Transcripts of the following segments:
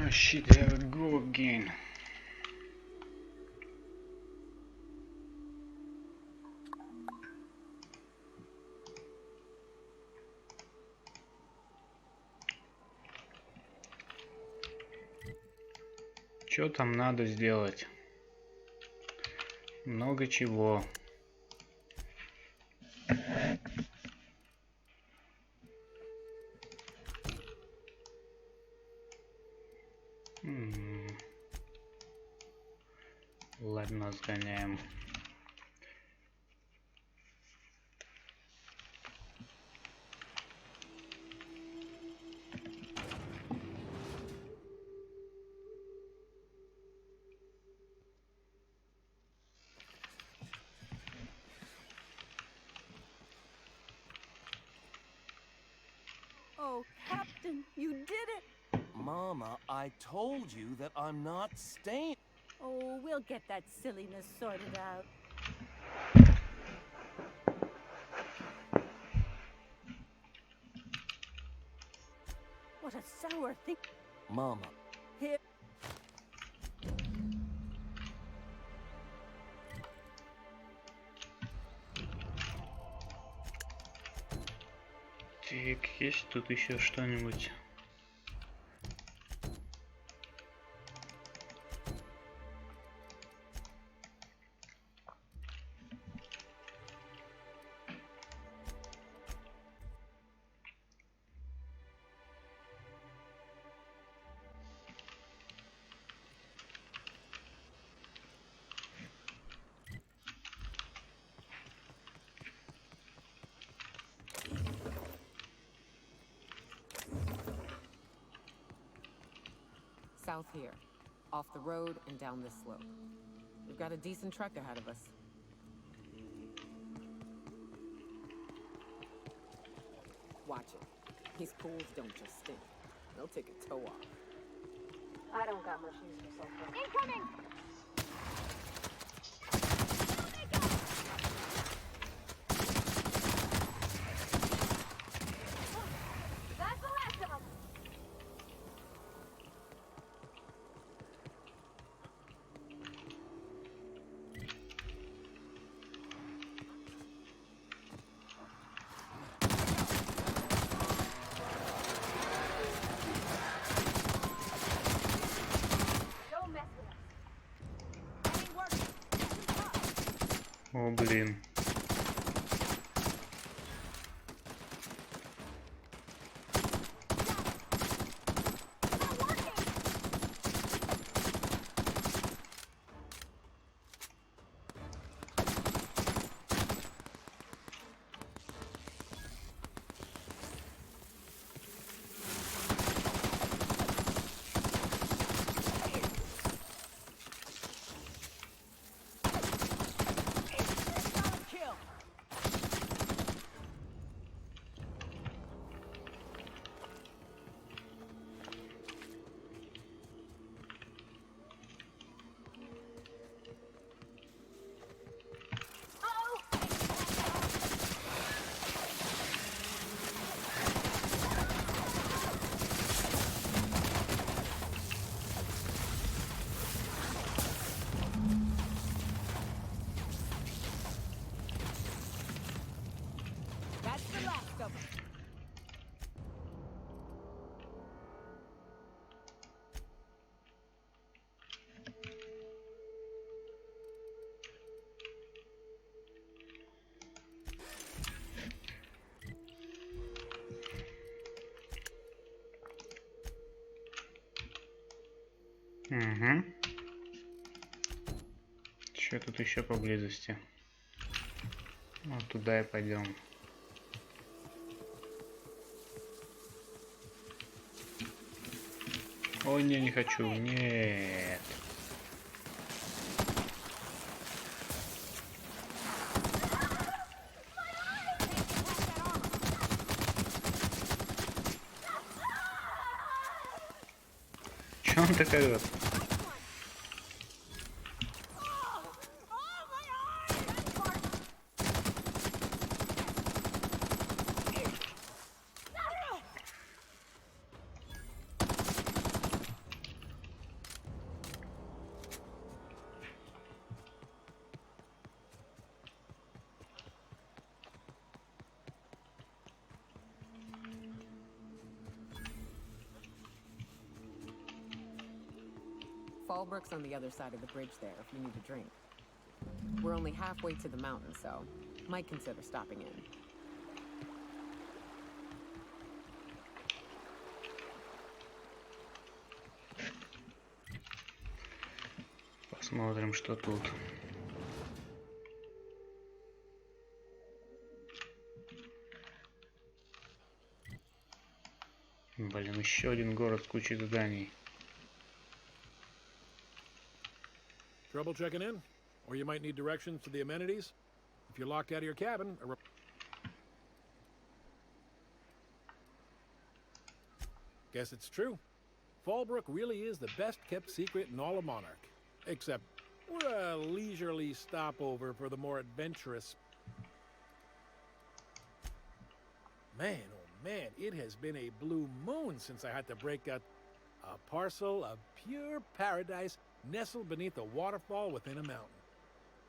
Oh shit, there we go again. Что там надо сделать? Много чего. Ладно, сгоняем. Oh, Captain, you did it! Mama, I told you that I'm not staying. Oh, we'll get that silliness sorted out. What a sour thing. Mama. Here. Так, есть тут еще что-нибудь? South here, off the road and down this slope. We've got a decent trek ahead of us. Watch it. These pools don't just stink. They'll take a toe off. I don't got much use for sulfur. Incoming! That's the last of them. Don't mess with us. О, блин. That's the last of them. Угу. Что тут еще поблизости? Вот туда и пойдем. Ой, не хочу. Нет. Че он так орёт? Fallbrook's on the other side of the bridge there if you need a drink. We're only halfway to the mountain, so might consider stopping in. Посмотрим, что тут. Блин, еще один город с кучей зданий. Trouble checking in? Or you might need directions to the amenities? If you're locked out of your cabin, guess it's true. Fallbrook really is the best kept secret in all of Monarch. Except we're a leisurely stopover for the more adventurous. Man, oh man, it has been a blue moon since I had to break out a parcel of pure paradise nestled beneath a waterfall within a mountain.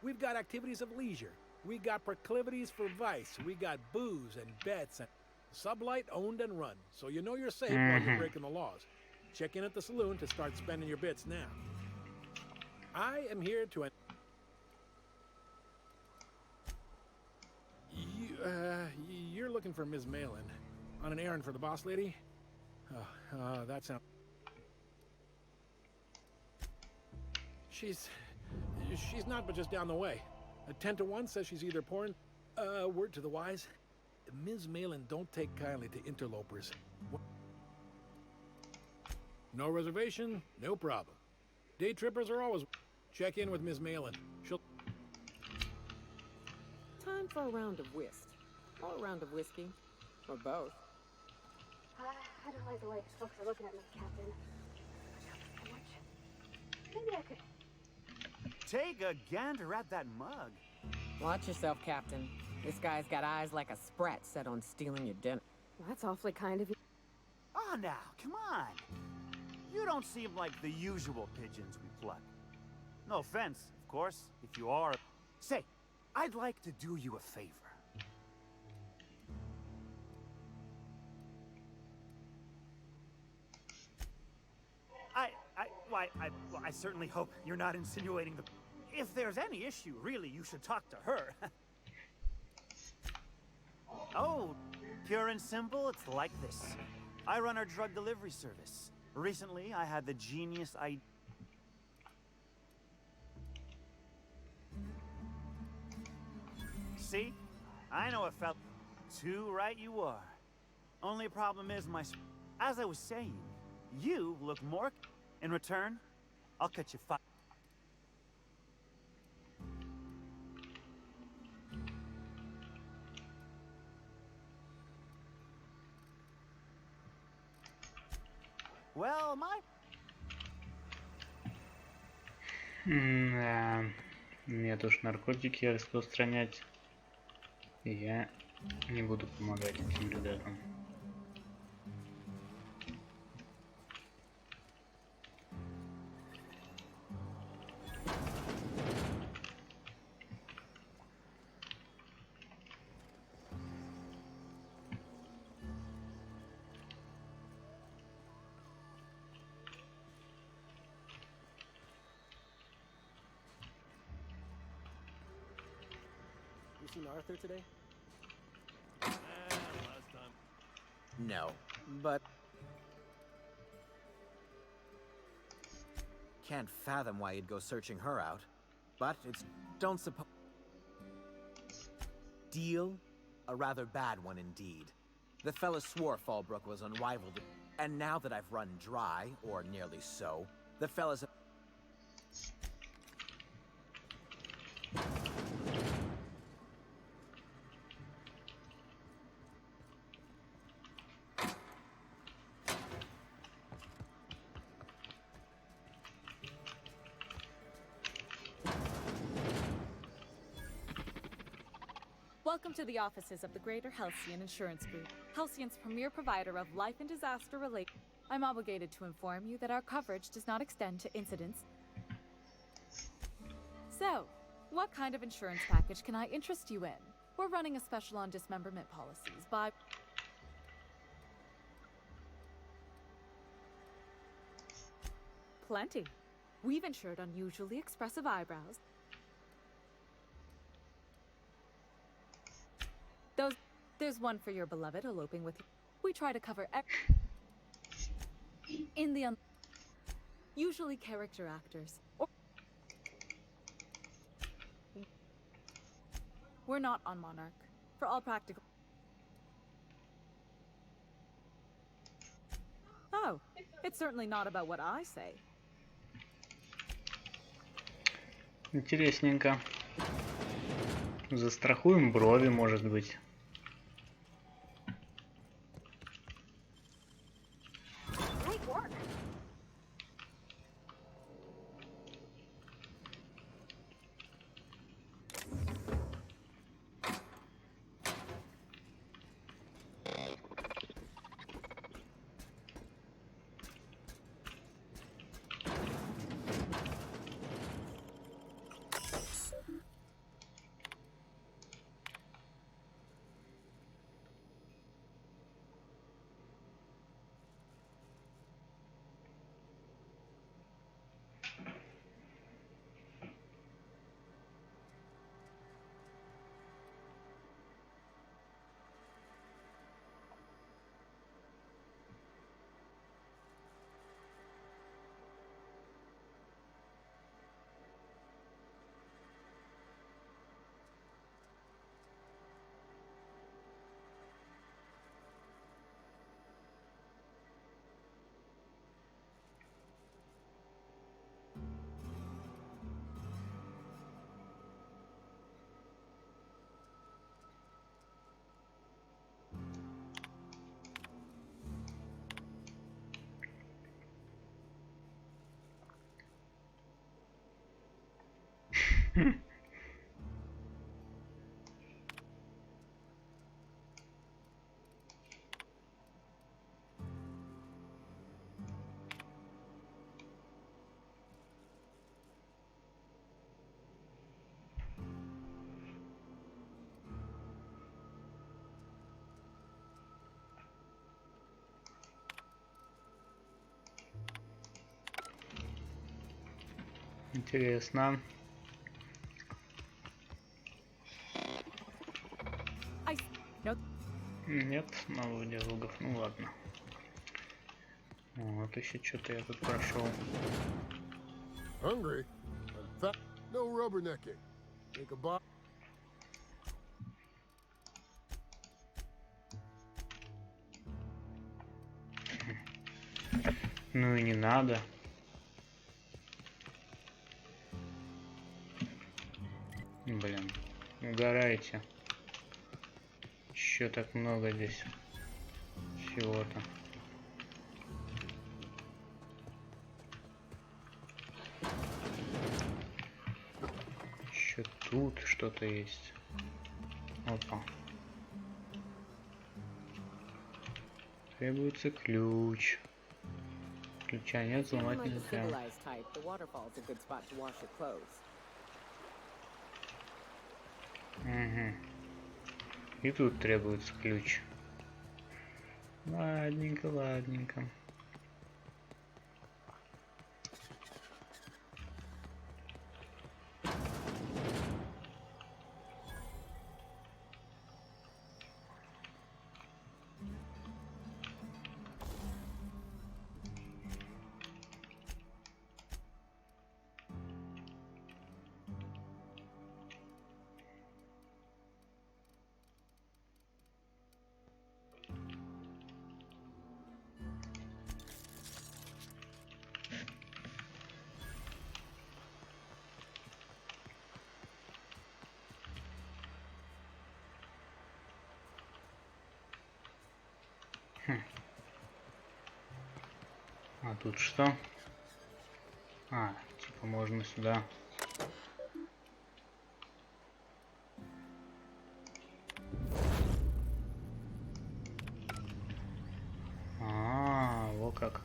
We've got activities of leisure. We got proclivities for vice. We got booze and bets and sublight owned and run. So you know you're safe while you're breaking the laws. Check in at the saloon to start spending your bits now. I am here to... You're looking for Ms. Malin. On an errand for the boss lady? That sounds... She's not but just down the way. A 10 to 1 says she's either pouring... word to the wise. Ms. Malin don't take kindly to interlopers. No reservation, no problem. Day trippers are always... Check in with Ms. Malin. She'll... Time for a round of whist. Or a round of whiskey. Or both. I don't like the way folks are looking at me, Captain. Maybe I could... Take a gander at that mug. Watch yourself, Captain. This guy's got eyes like a sprat set on stealing your dinner. That's awfully kind of you. Oh, now, come on. You don't seem like the usual pigeons we pluck. No offense, of course, if you are. Say, I'd like to do you a favor. I certainly hope you're not insinuating the... If there's any issue, really, you should talk to her. Oh, pure and simple, it's like this. I run our drug delivery service. Recently, I had the genius idea. See? I know it felt too right you are. Only problem is as I was saying, you look more... In return, I'll cut you five. Well, my... Да. Нет уж, наркотики распространять я не буду помогать этим ребятам. You seen Arthur today? last time. No, but... Can't fathom why you'd go searching her out. But it's... Don't suppose... Deal? A rather bad one indeed. The fella swore Fallbrook was unrivaled. And now that I've run dry, or nearly so, the fella's... Welcome to the offices of the Greater Halcyon Insurance Group, Halcyon's premier provider of life and disaster relief. I'm obligated to inform you that our coverage does not extend to incidents. So, what kind of insurance package can I interest you in? We're running a special on dismemberment policies by... Plenty. We've insured unusually expressive eyebrows. There's one for your beloved eloping with you. We try to cover in the usually character actors. We're not on Monarch. For all practical. Oh, it's certainly not about what I say. Интересненько. Застрахуем брови, может быть. Great work. Интересно. Нет, новых диалогов. Ну ладно. Вот еще что-то я тут прошел. Hungry? No rubbernecking. Take a bite. Ну и не надо. Блин, угорайте. Еще так много здесь всего-то. Еще тут что-то есть. Опа. Требуется ключ. Ключа нет, взломать Feeling like the нельзя. civilized type, the waterfall's a good spot to wash your clothes. Угу. И тут требуется ключ. Ладненько, ладненько. А тут что? А, типа можно сюда. А, вот как.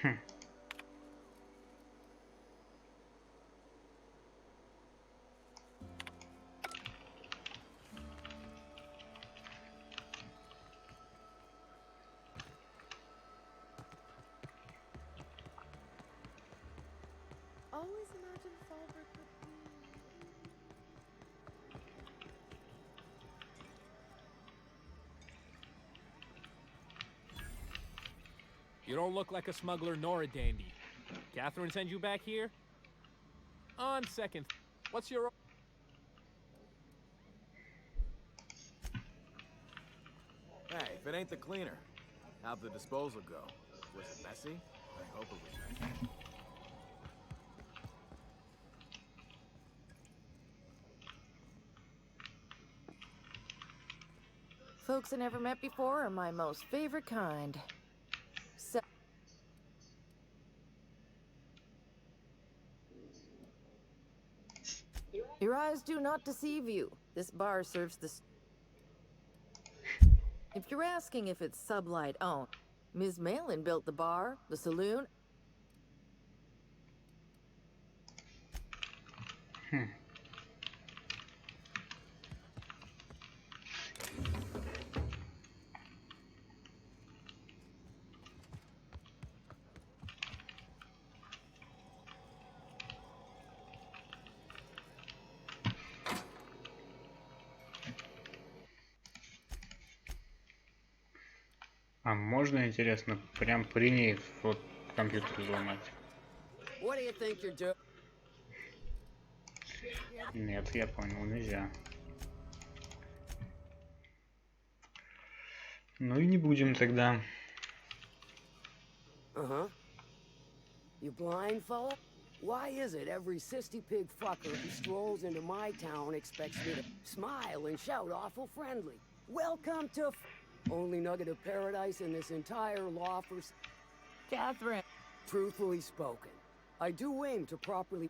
Хм. Always imagine Falbert would be. You don't look like a smuggler nor a dandy. Catherine sent you back here? On second, what's your... Hey, if it ain't the cleaner, how'd the disposal go? Was it messy? I hope it was messy. Folks I never met before are my most favorite kind. So your eyes do not deceive you. This bar serves the... If you're asking if it's sublight owned, Ms. Malin built the bar, the saloon... А можно, интересно, прям при ней вот компьютер взломать? What do you think you're doing? Нет, я понял, нельзя. Ну и не будем тогда. Uh-huh. You blind fella? Why is it every sissy pig fucker who strolls into my town expects me to smile and shout awful friendly? Welcome to only nugget of paradise in this entire law for... Catherine! Truthfully spoken, I do aim to properly...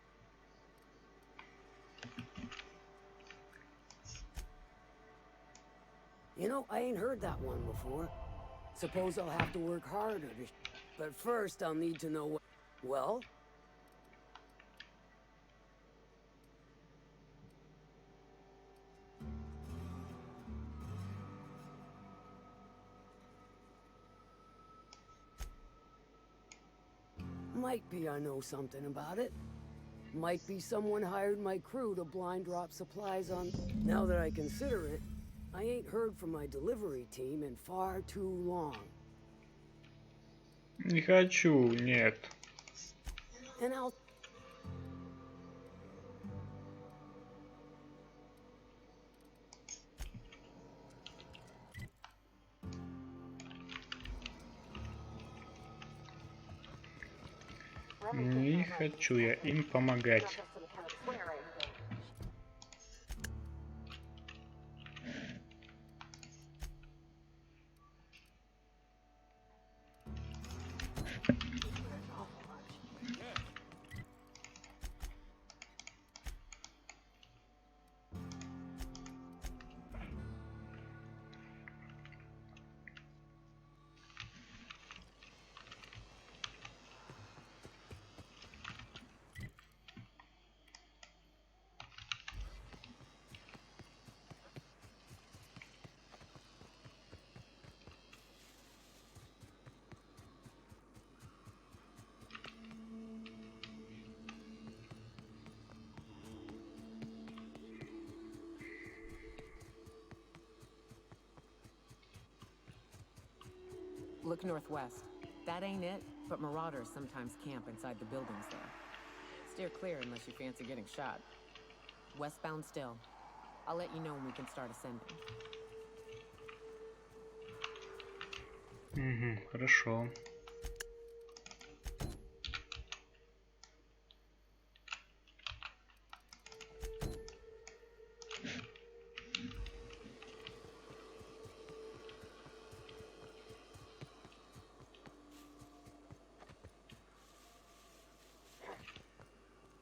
You know, I ain't heard that one before. Suppose I'll have to work harder to... But first, I'll need to know what... Well? Might be I know something about it. Might be someone hired my crew to blind drop supplies on... Now that I consider it, I ain't heard from my delivery team in far too long. Не хочу, нет. And I'll... Не хочу я им помогать. Look northwest. That ain't it, but marauders sometimes camp inside the buildings there. Steer clear unless you fancy getting shot. Westbound still. I'll let you know when we can start ascending. Хорошо.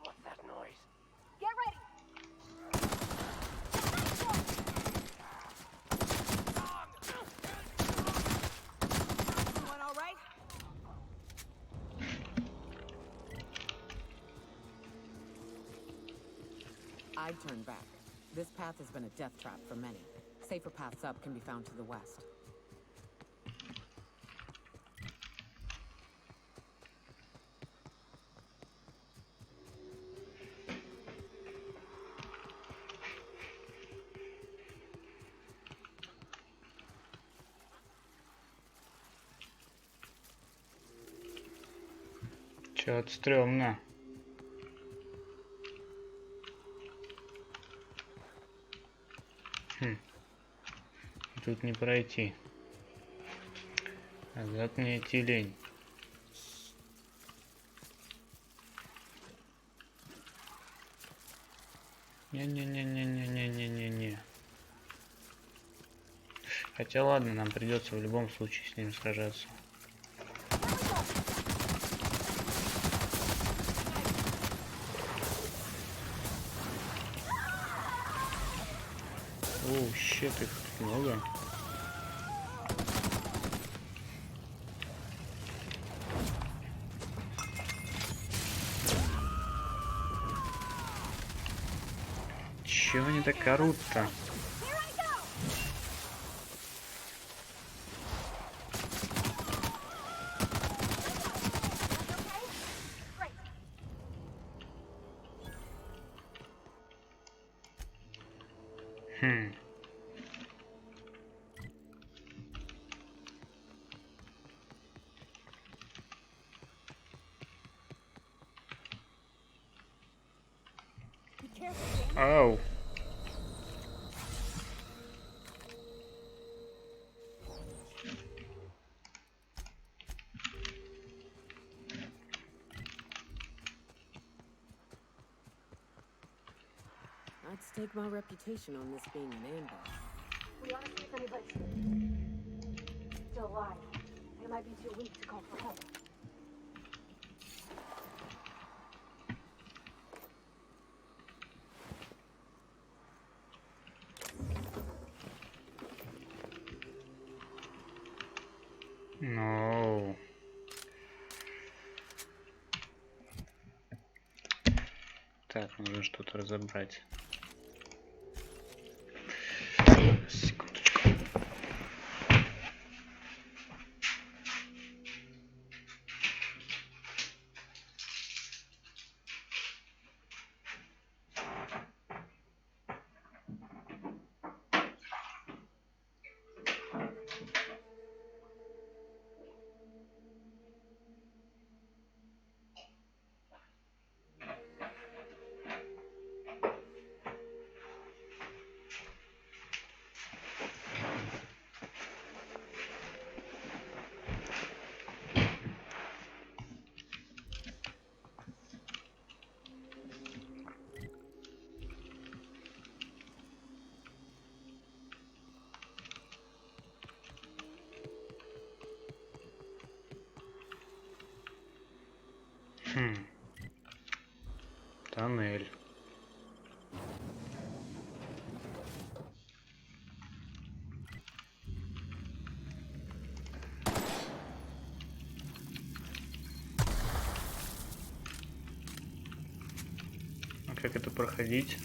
What's that noise? Get ready! Everyone all right? I'd turn back. This path has been a death trap for many. Safer paths up can be found to the west. Чё-то стрёмно. Тут не пройти. Назад мне идти лень. Не-не-не-не-не-не-не-не-не. Хотя ладно, нам придется в любом случае с ним сражаться. Оу, щит, их много. Чего они так орут-то? Ау. I'd stake my reputation on this being an ambush. We ought to see if anybody's still alive. They might be too weak to call for help. No. Так, нужно что-то разобрать. Секундочку. Тоннель. А как это проходить?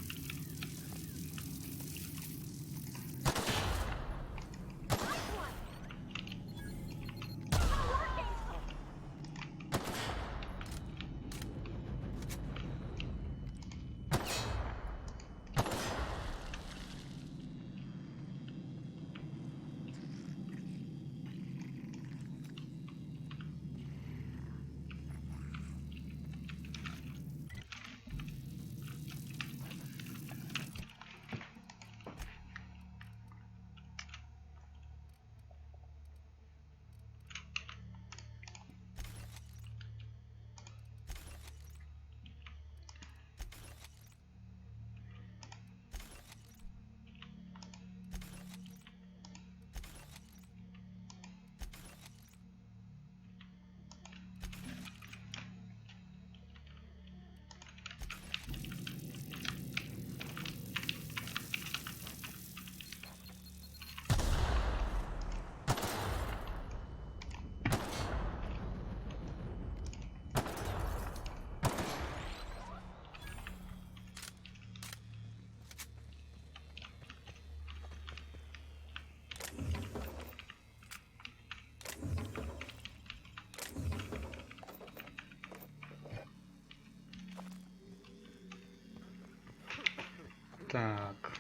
Так.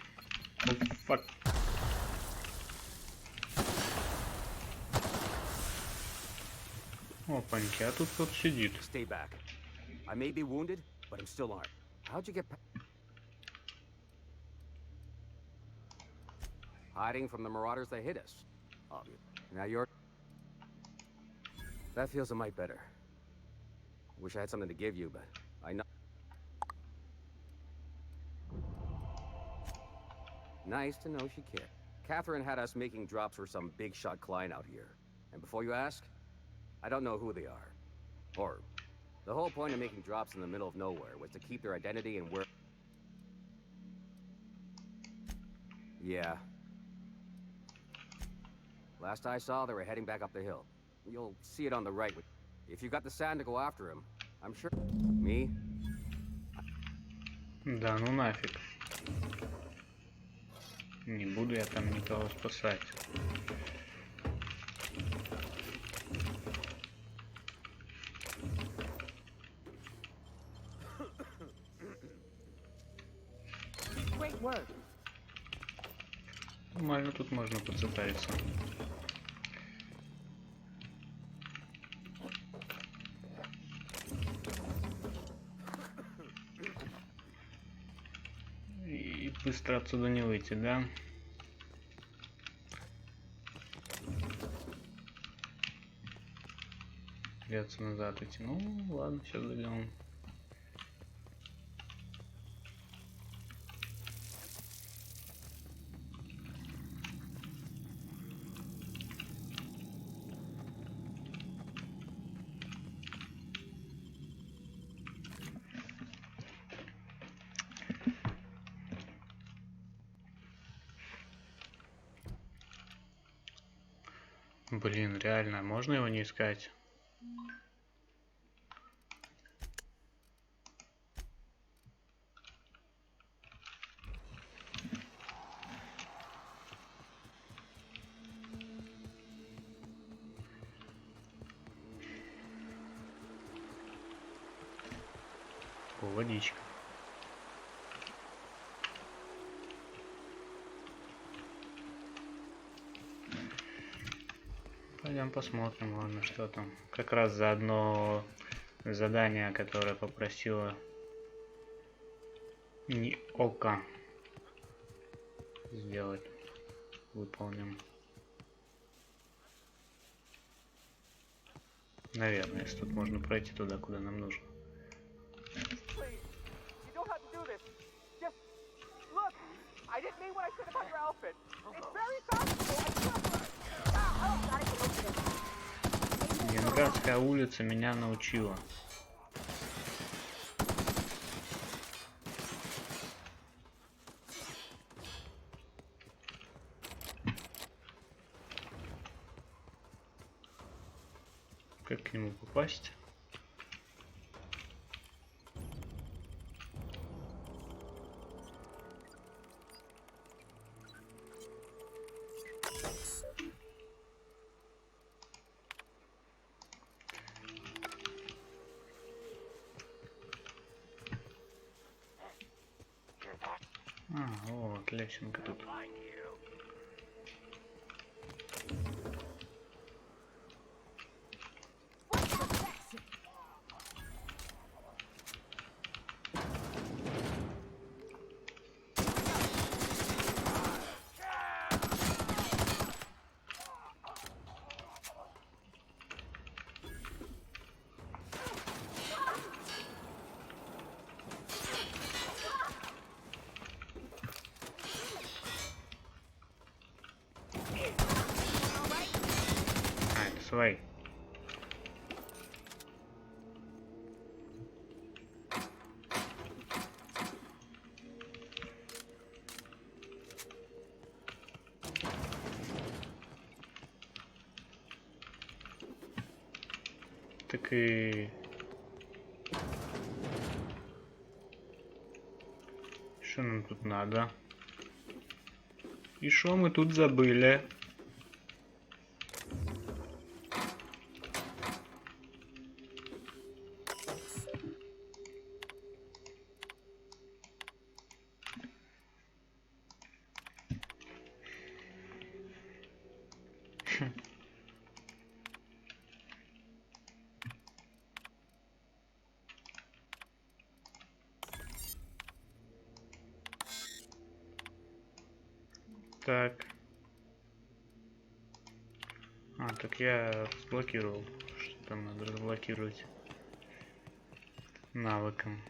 Oh, fuck. Опаньки, а тут кто-то сидит. Stay back. I may be wounded, but I'm still armed. How'd you get hiding from the marauders that hit us? Obvious. Now you're... That feels a mite better. Wish I had something to give you, but I know... Nice to know she cared. Catherine had us making drops for some big-shot client out here. And before you ask, I don't know who they are. Or... The whole point of making drops in the middle of nowhere was to keep their identity and where... Yeah. Last I saw, they were heading back up the hill. You'll see it on the right. If you got the sand to go after him, I'm sure... Me? Да ну нафиг. Не буду я там никого спасать. Great work. Нормально тут можно поцепариться. И быстро отсюда не выйти, да? Придется назад идти. Ну, ладно, сейчас дойдем. Блин, реально, можно его не искать? О, водичка. Пойдем посмотрим, ладно, что там. Как раз за одно задание, которое попросила не ока сделать. Выполним. Наверное, если тут можно пройти туда, куда нам нужно. Ленинградская улица меня научила. Как к нему попасть? А, вот, лесенка тут. Свои. Так и... Что нам тут надо? И что мы тут забыли? Так. А, так я разблокировал. Что там надо разблокировать? Навыком.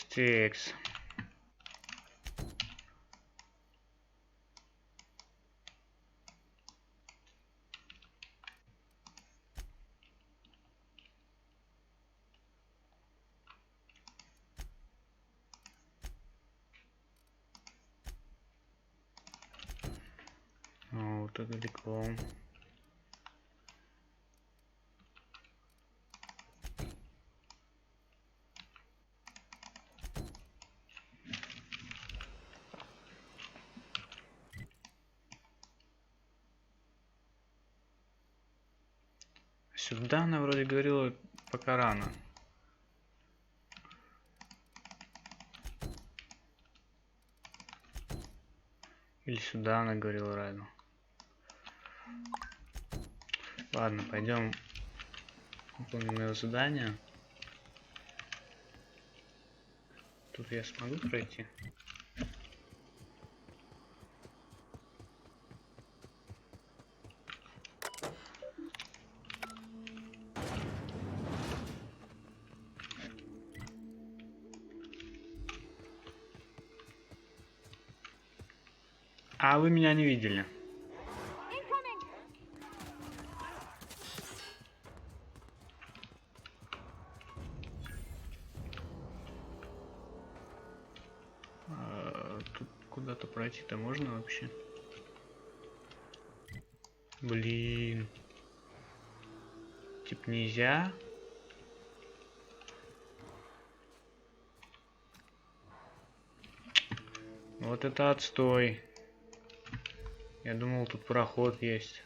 Текс. О, вот это далеко. Сюда она вроде говорила пока рано. Или сюда она говорила рано. Ладно, пойдем выполним его задание. Тут я смогу пройти? А вы меня не видели? Тут куда-то пройти-то можно вообще? Блин. Типа нельзя? Вот это отстой. Я думал, тут проход есть.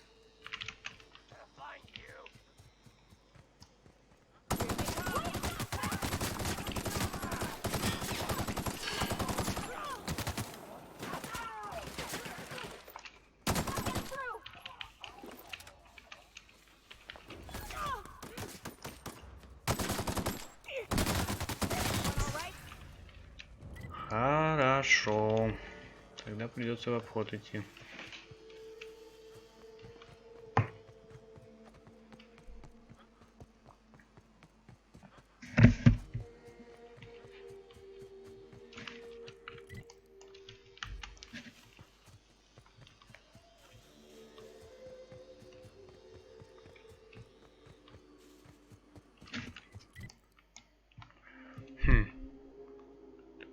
Хорошо. Тогда придется в обход идти.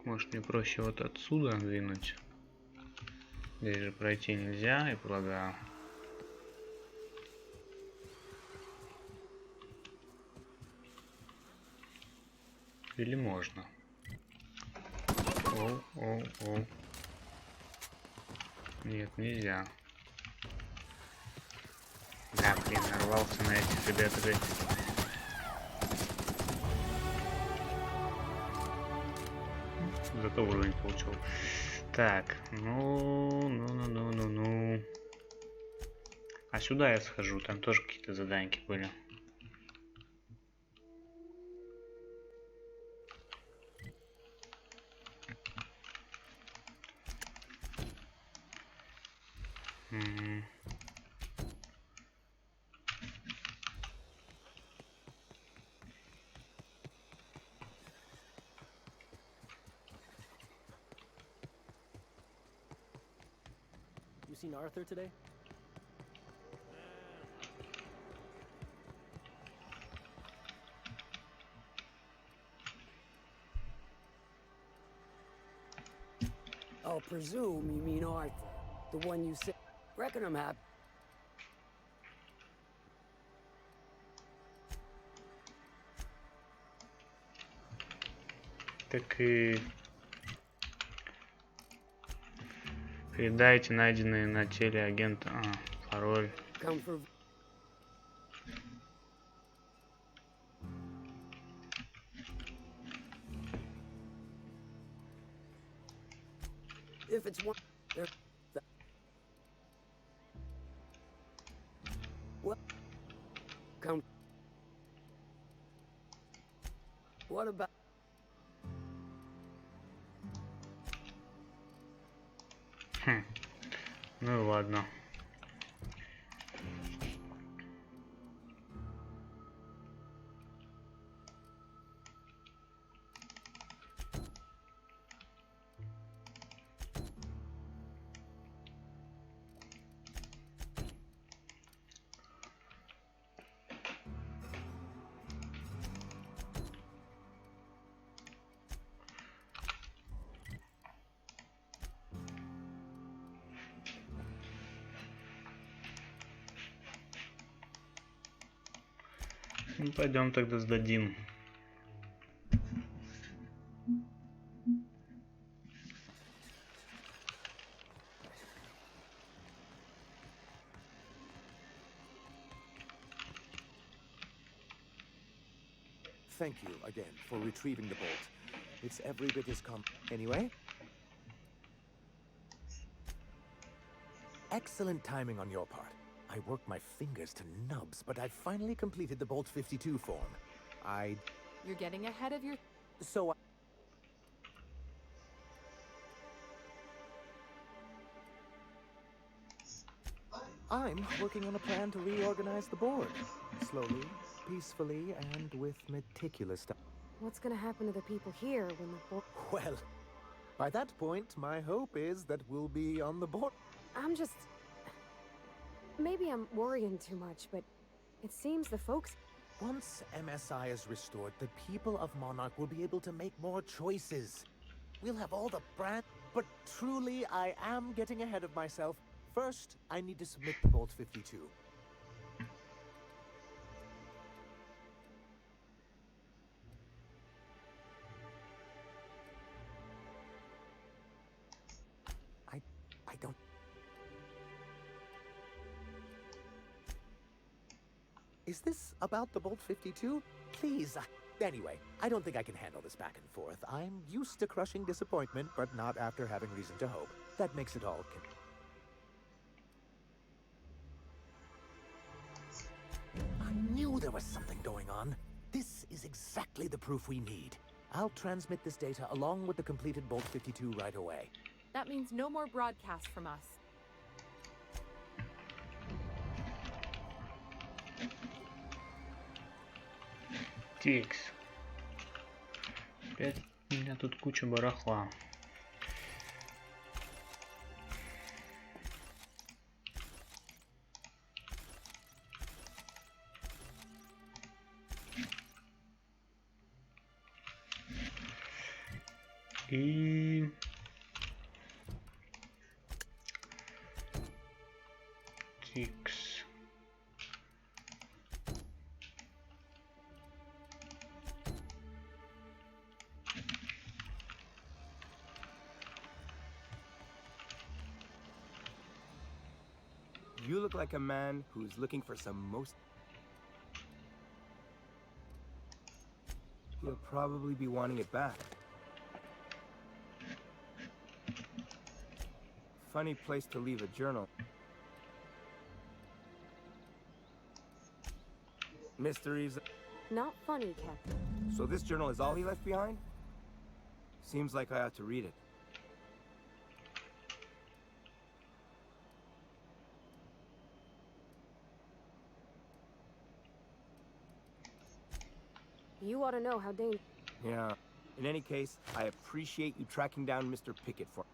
Может, мне проще вот отсюда двинуть? Здесь же пройти нельзя, я полагаю. Или можно? О. Нет, нельзя. Да, блин, нарвался на этих ребят опять. Зато уровень получил. Так, ну. А сюда я схожу, там тоже какие-то заданьки были. You seen Arthur today? I'll presume you mean Arthur, the one you said. Reckon I'm happy. Так и передайте найденные на теле агента. Пароль. If it's one, there. What? Come. What about? Ну и ладно. Ну, пойдем тогда сдадим. Thank you again for retrieving the bolt. It's every bit as Anyway? Excellent timing on your part. I worked my fingers to nubs, but I finally completed the Bolt 52 form. You're getting ahead of your... So I'm working on a plan to reorganize the board. Slowly, peacefully, and with meticulous... What's gonna happen to the people here when the board... Well, by that point, my hope is that we'll be on the board. I'm just... Maybe I'm worrying too much, but it seems the folks... Once MSI is restored, the people of Monarch will be able to make more choices. We'll have all the brand... But truly, I am getting ahead of myself. First, I need to submit the Bolt 52. I don't... Is this about the Bolt 52? Please, anyway, I don't think I can handle this back and forth. I'm used to crushing disappointment, but not after having reason to hope. That makes it all... I knew there was something going on. This is exactly the proof we need. I'll transmit this data along with the completed Bolt 52 right away. That means no more broadcasts from us. Тикс. Опять у меня тут куча барахла. И... Тикс. You look like a man who's looking for some most... He'll probably be wanting it back. Funny place to leave a journal. Mysteries. Not funny, Captain. So this journal is all he left behind? Seems like I ought to read it. You ought to know how dangerous... Yeah. In any case, I appreciate you tracking down Mr. Pickett for...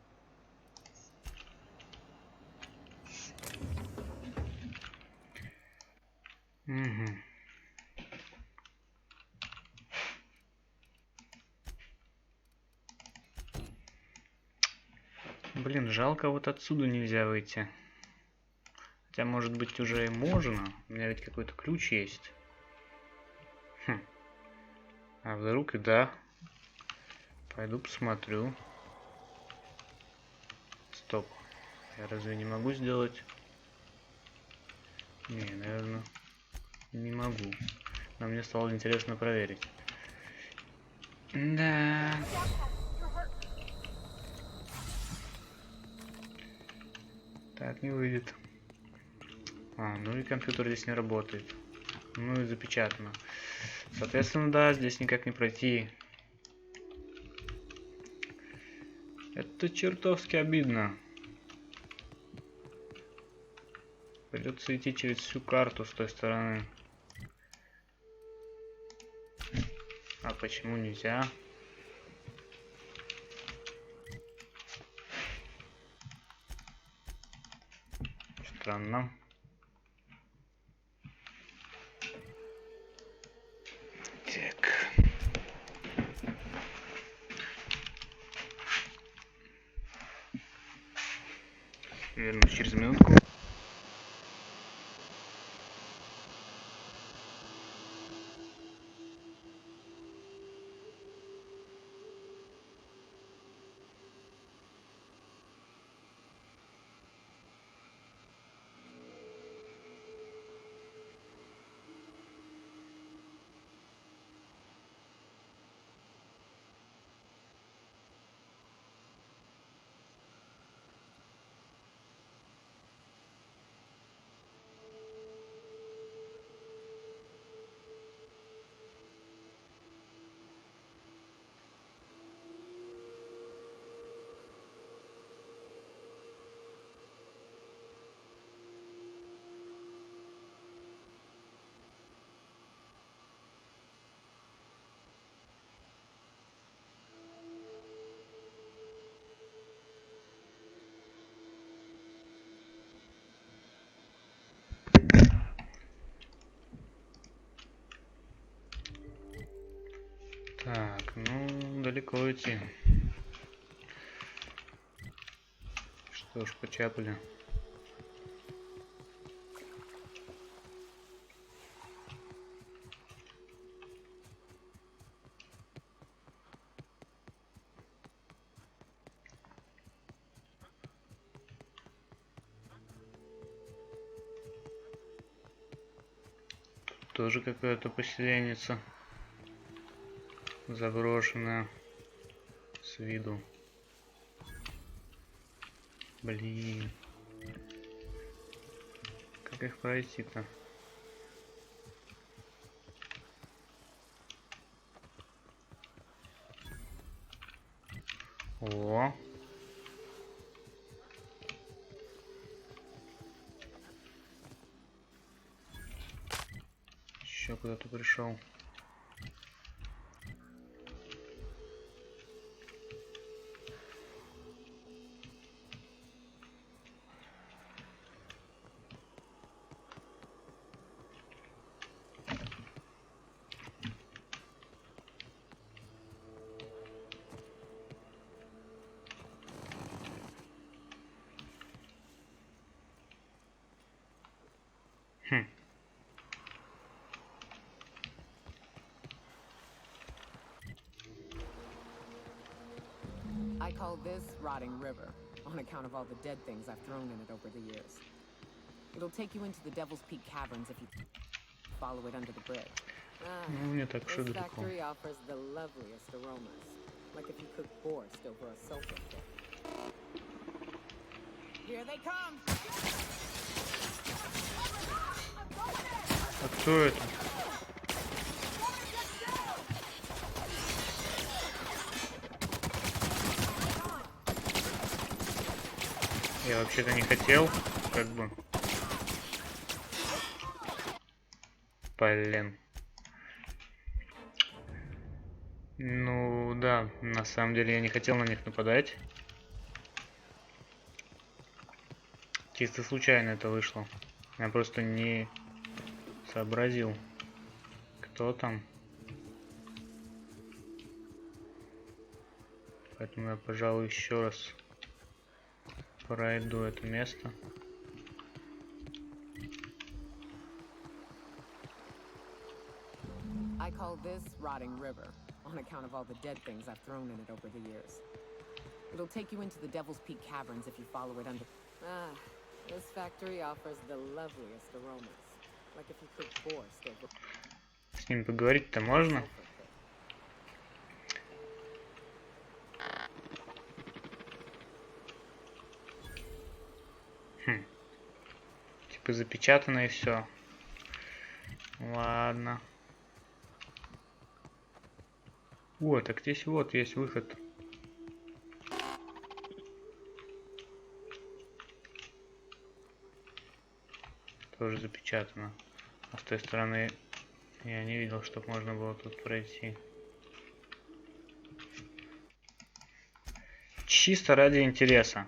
Блин, жалко, вот отсюда нельзя выйти. Хотя, может быть, уже и можно. У меня ведь какой-то ключ есть. А вдруг и да. Пойду посмотрю. Стоп. Я разве не могу сделать? Не, наверное, не могу. Но мне стало интересно проверить. Да. Так не выйдет. Ну и компьютер здесь не работает. Ну и запечатано. Соответственно, да, здесь никак не пройти. Это чертовски обидно. Придется идти через всю карту с той стороны. А почему нельзя? Странно. Так. Вернусь через минутку. Так, ну, далеко идти. Что ж, почапали. Тут тоже какая-то поселенница. Заброшенная с виду. Блин. Как их пройти-то? О. Еще куда-то пришел. I call this Rotting River, on account of all the dead things I've thrown in it over the years. It'll take you into the Devil's Peak Caverns if you follow it under the bridge. This factory offers the loveliest aromas, like if you cook borscht over a sulfur pit. Here they come! А кто это? Я вообще-то не хотел, как бы. Блин. Ну да, на самом деле я не хотел на них нападать. Чисто случайно это вышло. Я просто не сообразил, кто там. Поэтому я, пожалуй, еще раз пройду это место. I call this Rotting River, on account of all the dead things I've thrown in it over the years. It'll take you into the Devil's Peak Caverns if you follow it under... Ah, this factory offers the loveliest aromas. Like if you could force over... С ним поговорить-то можно? Типа запечатано и все. Ладно. О, так здесь вот есть выход. Тоже запечатано. А с той стороны я не видел, чтобы можно было тут пройти. Чисто ради интереса.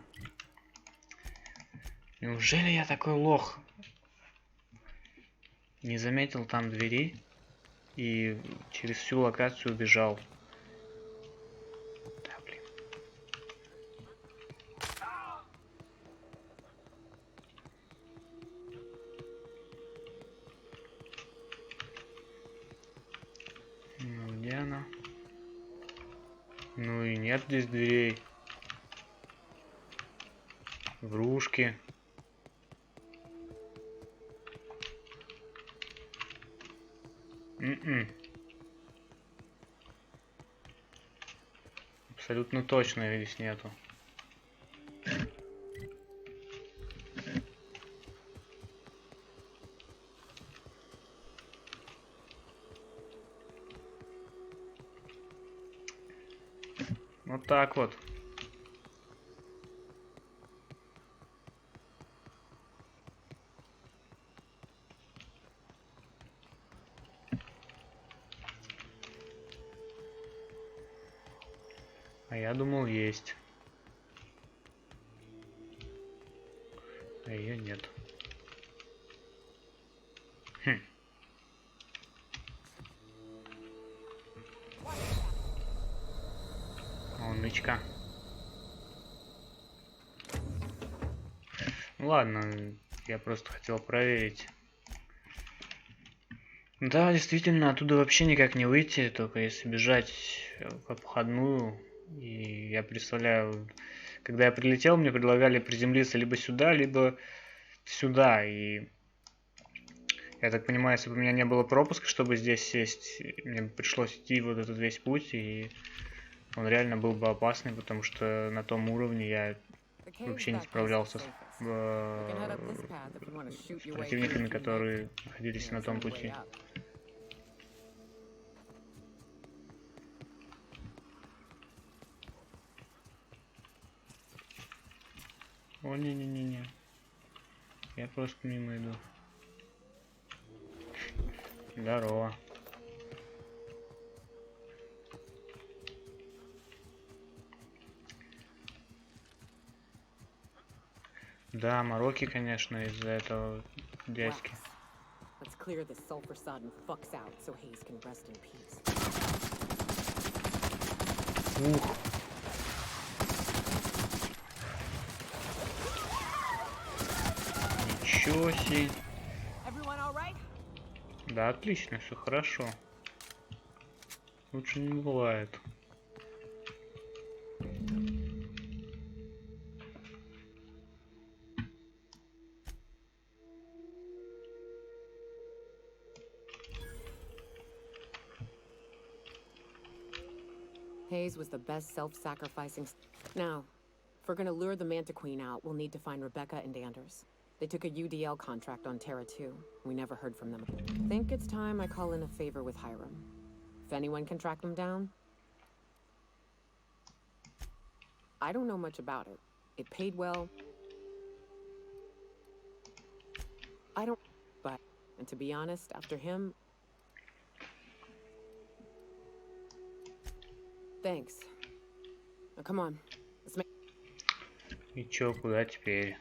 Неужели я такой лох? Не заметил там двери и через всю локацию убежал. Да, блин. Ну, где она? Ну и нет здесь дверей. Врушки. Абсолютно точно здесь нету. Вот так вот. А я думал, есть. А ее нет. Хм. О, нычка. Ладно, я просто хотел проверить. Да, действительно, оттуда вообще никак не выйти, только если бежать в обходную. И я представляю, когда я прилетел, мне предлагали приземлиться либо сюда, либо сюда. И я так понимаю, если бы у меня не было пропуска, чтобы здесь сесть, мне бы пришлось идти вот этот весь путь, и он реально был бы опасный, потому что на том уровне я вообще не справлялся с противниками, которые находились на том пути. О, не-не-не-не. Я просто мимо иду. Здорово. Да, мороки, конечно, из-за этого дядьки. Ух. Ничего себе. Да, отлично, все хорошо. Лучше не бывает. Hayes was the best self-sacrificing... Now, if we're gonna lure the Manta Queen out, we'll need to find Rebecca and Anders. They took a UDL contract on Terra 2. We never heard from them. Think it's time I call in a favor with Hiram. If anyone can track them down... I don't know much about it. It paid well. I don't... But, and to be honest, after him... Thanks. Now, come on. Let's make... И чё, куда теперь?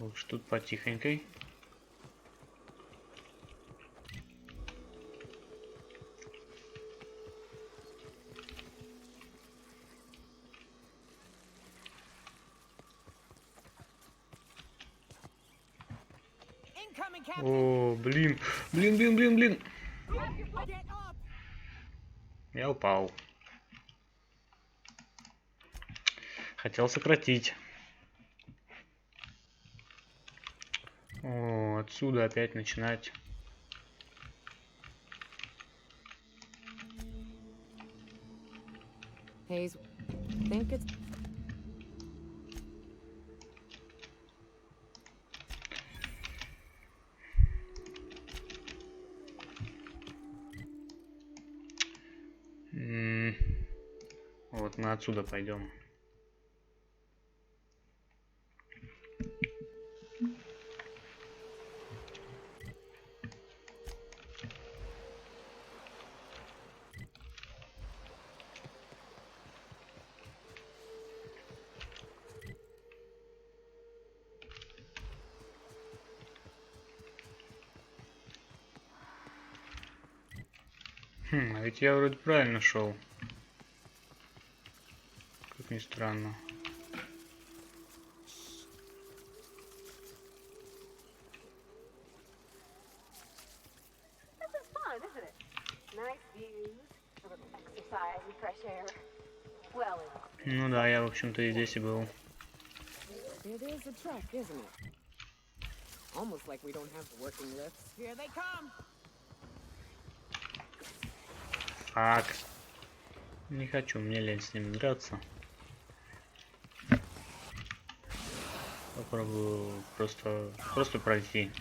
Лучше тут потихонькой. О, блин. Блин. Я упал. Хотел сократить. О, отсюда опять начинать. Hayes, think it's... Вот мы отсюда пойдем. А ведь я вроде правильно шел. Как ни странно. This is fun, isn't it? Nice views, a little exercise and fresh air. Well, Ну да, я в общем-то и здесь и был. It is a trek, isn't it? Almost like we don't have working lifts. Here they come! Фак. Не хочу, мне лень с ними драться. Попробую просто пройти.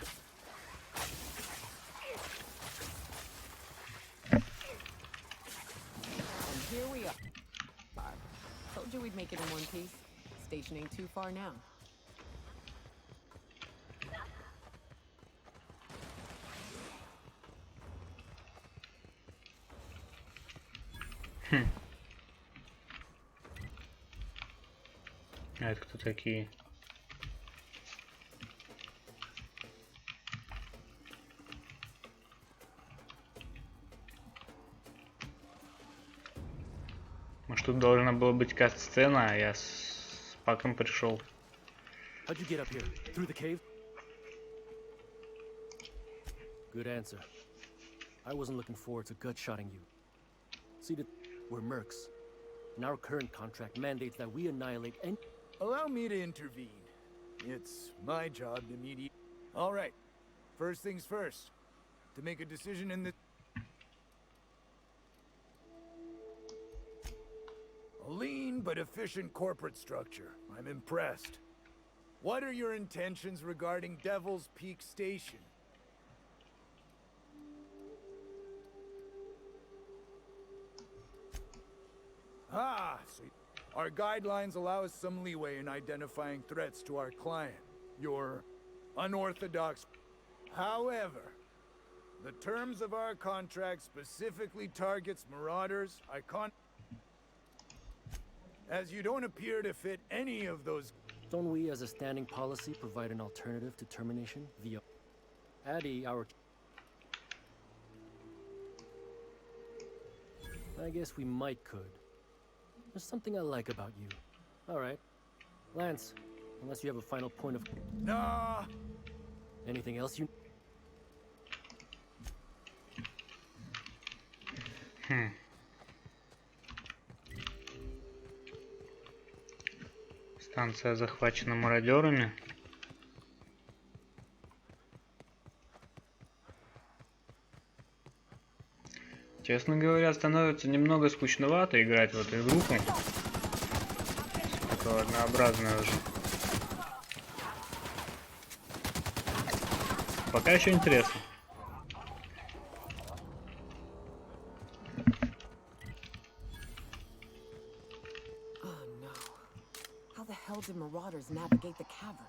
And here we are. Told you we'd make it in one piece. Station ain't too far now. А это кто такие? Может, тут должна была быть кат-сцена, а я с Паком пришел. How'd you get up here? Through the cave? Good answer. I wasn't looking forward to gut-shotting you. See, we're mercs, and our current contract mandates that we annihilate any... Allow me to intervene. It's my job to mediate. All right. First things first. To make a decision in the... A lean but efficient corporate structure. I'm impressed. What are your intentions regarding Devil's Peak Station? Ah, so our guidelines allow us some leeway in identifying threats to our client. Your unorthodox. However, the terms of our contract specifically targets marauders, as you don't appear to fit any of those. Don't we, as a standing policy, provide an alternative to termination via... Addie, our... I guess we might could. There's something I like about you. Alright. Lance, unless you have a final point of... Nah! Anything else you... Станция захвачена мародерами. Честно говоря, становится немного скучновато играть в эту игруху. Такое однообразное уже. Пока еще интересно. How the hell did marauders navigate the caverns?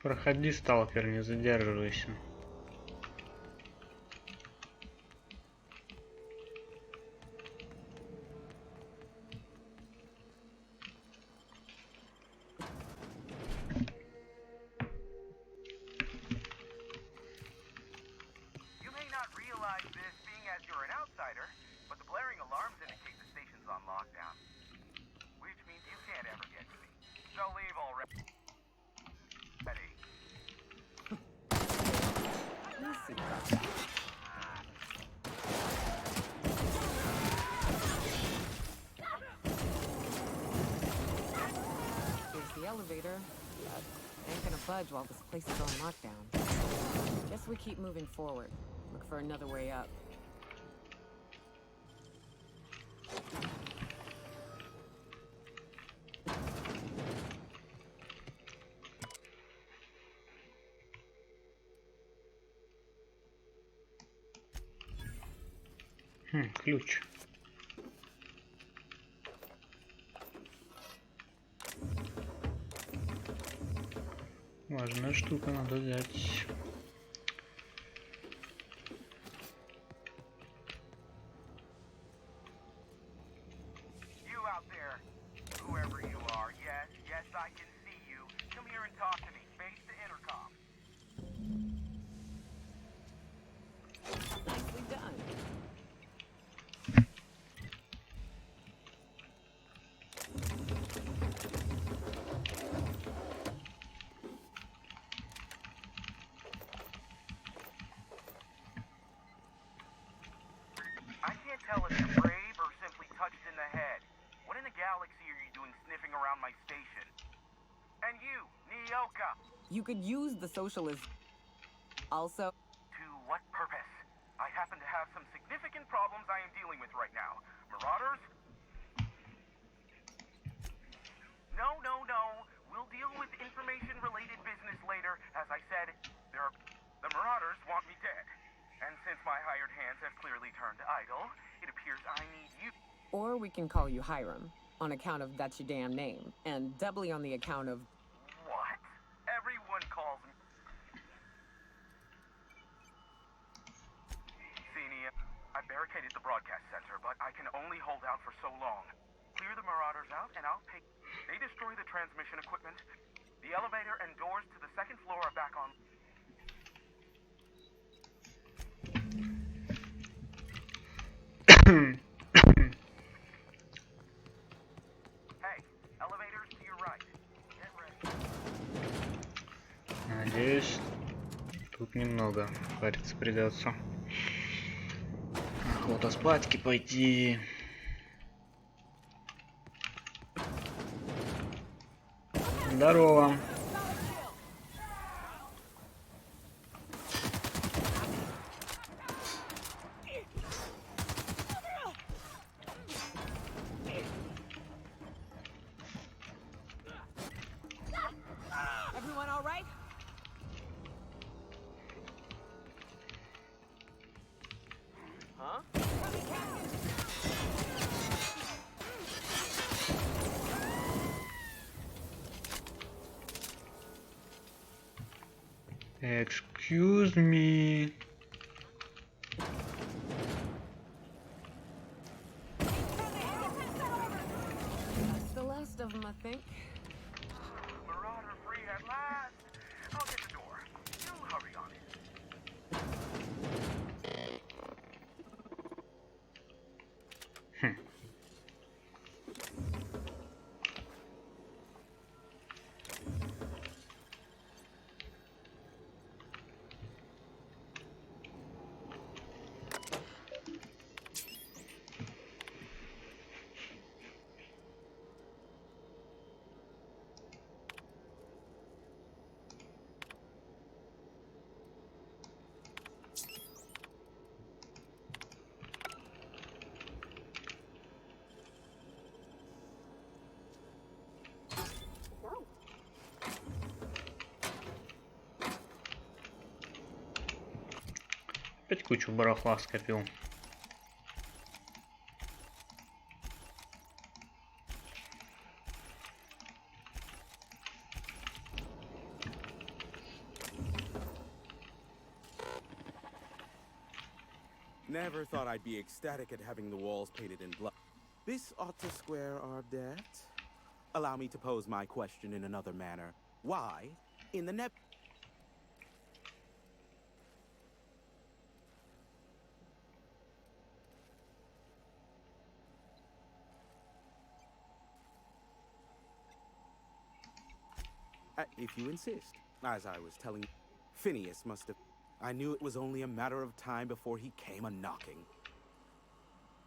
Проходи, сталкер, не задерживайся. You may not realize this being as you're an outsider, but the blaring alarms indicate the station's on lockdown. Which means you can't ever get to me. So leave already. Here's the elevator. Ain't gonna budge while this place is on lockdown. Guess we keep moving forward. Look for another way up. Ключ. Важная штука, надо взять. You out there, whoever you are, yes, I can see you. Come here and talk to me. Face the intercom. Nicely done. I can't tell if you're brave or simply touched in the head. What in the galaxy are you doing sniffing around my station? And you, Nyoka! You could use the socialist. Also, To what purpose? I happen to have some significant problems I am dealing with right now. Marauders? No. We'll deal with information-related business later. As I said, the Marauders want me dead. And since my hired hands have clearly turned idle, it appears I need you. or we can call you Hiram, on account of that's your damn name, and doubly on the account of... What? Everyone calls me... Senior, I barricaded the broadcast center, but I can only hold out for so long. Clear the Marauders out, and I'll pay... They destroy the transmission equipment. The elevator and doors to the second floor are back on... Hey, elevators to your right. Get ready. Надеюсь, тут немного париться придется. Охота спадки пойти. Здорово. Everyone all right? Huh? Excuse me. That's the last of them, I think. Marauder free at last. I'll get the door. You hurry on it. Опять кучу барахла скопил. Never thought I'd be ecstatic at having the walls painted in blood. This ought to square our debt. Allow me to pose my question in another manner. Why, in the if you insist. As I was telling you, Phineas must have... I knew it was only a matter of time before he came a-knocking.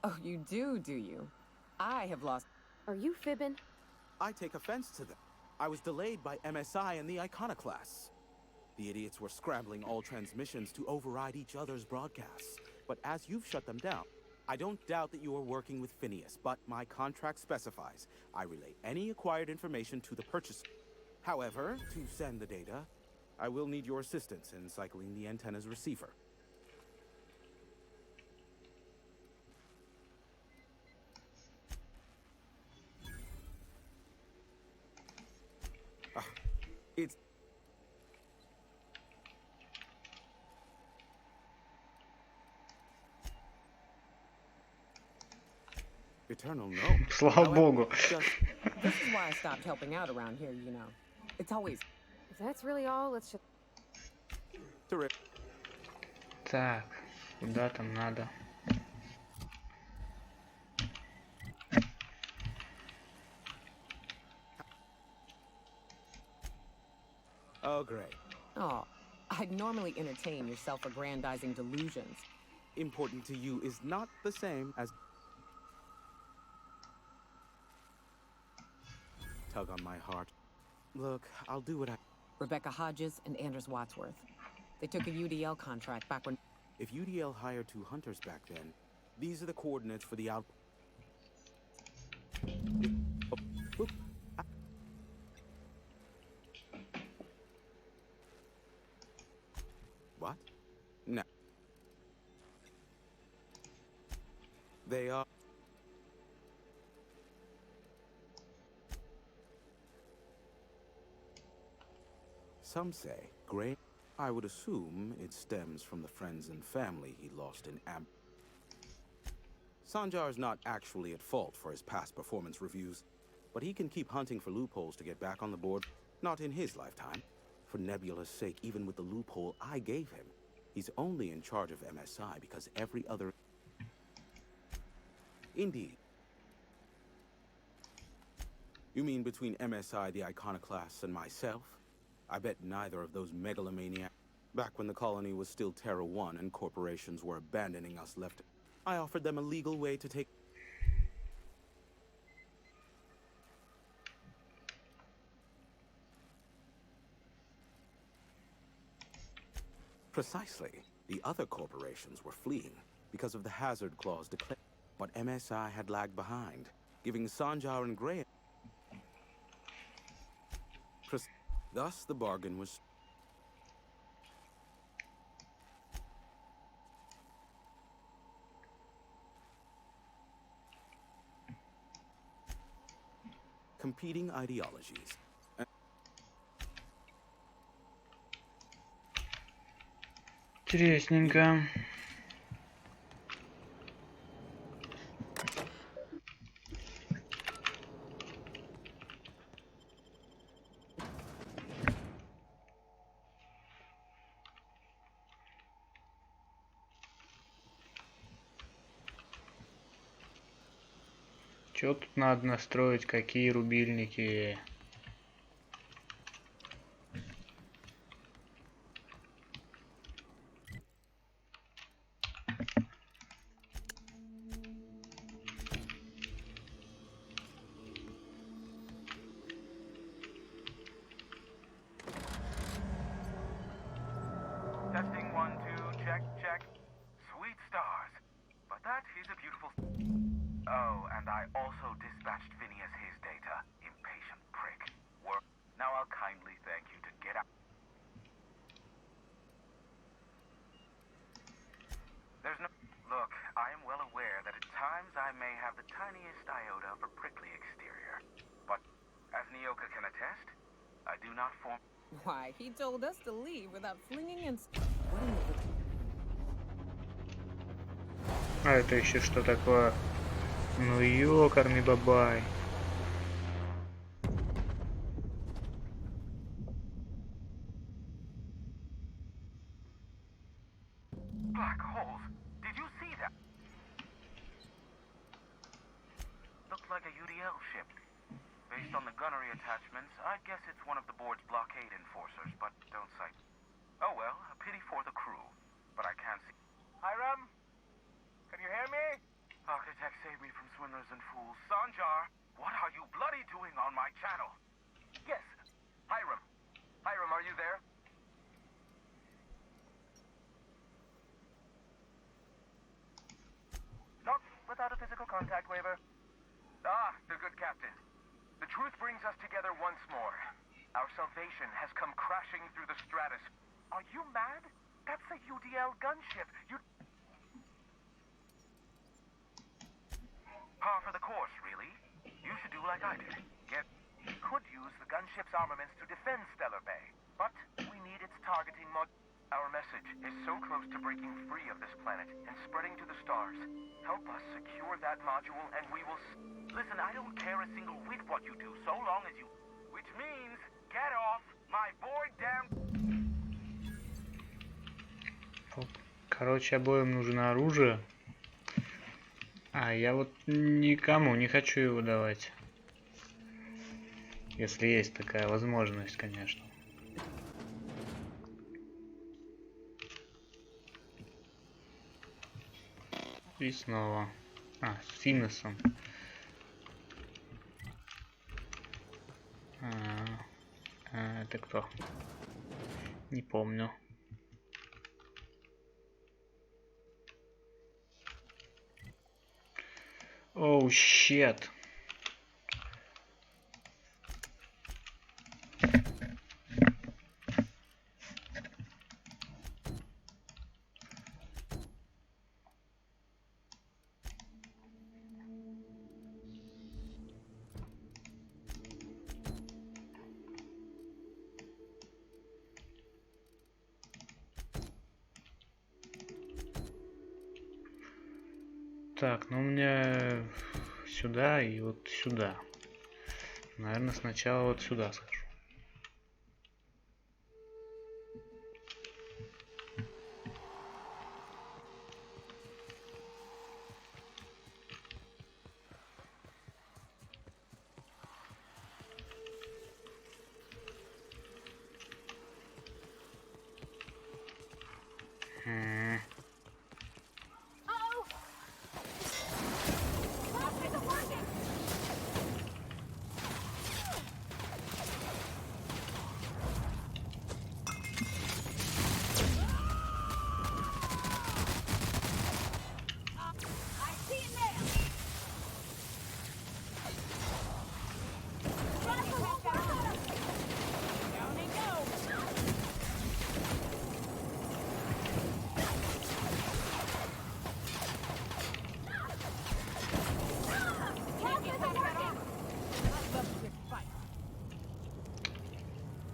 Oh, you do you? I have lost... Are you fibbing? I take offense to them. I was delayed by MSI and the Iconoclasts. The idiots were scrambling all transmissions to override each other's broadcasts. But as you've shut them down, I don't doubt that you are working with Phineas, but my contract specifies I relay any acquired information to the purchaser. However, to send the data, I will need your assistance in cycling the antenna's receiver. It's... Eternal no. Слава богу. This is why I stopped helping out around here, you know. It's always... If that's really all, let's just... Так, куда там надо? Oh, great. Oh, I'd normally entertain your self-aggrandizing delusions. Important to you is not the same as... Tug on my heart. Look, I'll do what I... Rebecca Hodges and Anders Wadsworth. They took a UDL contract back when... If UDL hired 2 hunters back then, these are the coordinates for the out... What? No. They are... Some say Gray... I would assume it stems from the friends and family he lost in Sanjar's not actually at fault for his past performance reviews, but he can keep hunting for loopholes to get back on the board. Not in his lifetime. For Nebula's sake, even with the loophole I gave him, he's only in charge of MSI because every other... Indeed. You mean between MSI, the Iconoclasts, and myself? I bet neither of those megalomaniacs... Back when the colony was still Terra 1 and corporations were abandoning us left... I offered them a legal way to take... Precisely. The other corporations were fleeing because of the hazard clause declared. But MSI had lagged behind, giving Sanjar and Graham... Thus, the bargain was... Competing ideologies. Интересненько. Что тут надо настроить? Какие рубильники? Testing 1, 2, check, check. Sweet stars. But that is a beautiful... Oh, and I also dispatched Phineas his data. Impatient prick. Now I'll kindly thank you to get out. There's no... Look, I am well aware that at times I may have the tiniest iota of a prickly exterior. But, as Nyoka can attest, I do not form... Why, he told us to leave without flinging in... А это еще что такое? Ну ёкарный бабай. Black holes. Did you see that? Looked like a UDL ship. Based on the gunnery attachments, I guess it's one of the board's blockade enforcers, but don't cite. Oh well, a pity for the crew. But I can't see. Hiram? Can you hear me? Architect, save me from swindlers and fools. Sanjar, what are you bloody doing on my channel? Yes. Hiram. Hiram, are you there? Not without a physical contact waiver. Ah, the good captain. The truth brings us together once more. Our salvation has come crashing through the stratus. Are you mad? That's a UDL gunship. You... Par for the course, really. You should do like I did. Could use the gunship's armaments to defend Stellar Bay, but we need its targeting mod. Our message is so close to breaking free of this planet and spreading to the stars. Help us secure that module and we will... Listen, I don't care a single whit what you do, so long as you... Which means, get off my boy damn... Короче, обоим нужно оружие. А я вот никому не хочу его давать. Если есть такая возможность, конечно. И снова. А, с Финнесом. Это кто? Не помню. Оу, щет. Так, ну у меня сюда и вот сюда. Наверное, сначала вот сюда схожу.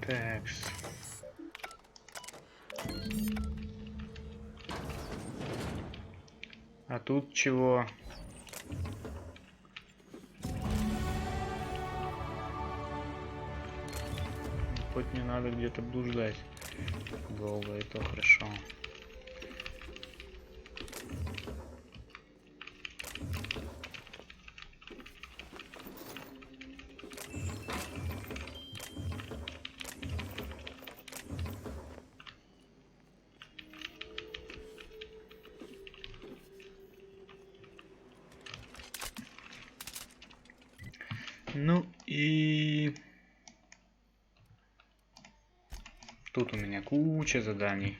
Такс. А тут чего? Хоть не надо где-то блуждать долго, и то хорошо. Ну и тут у меня куча заданий.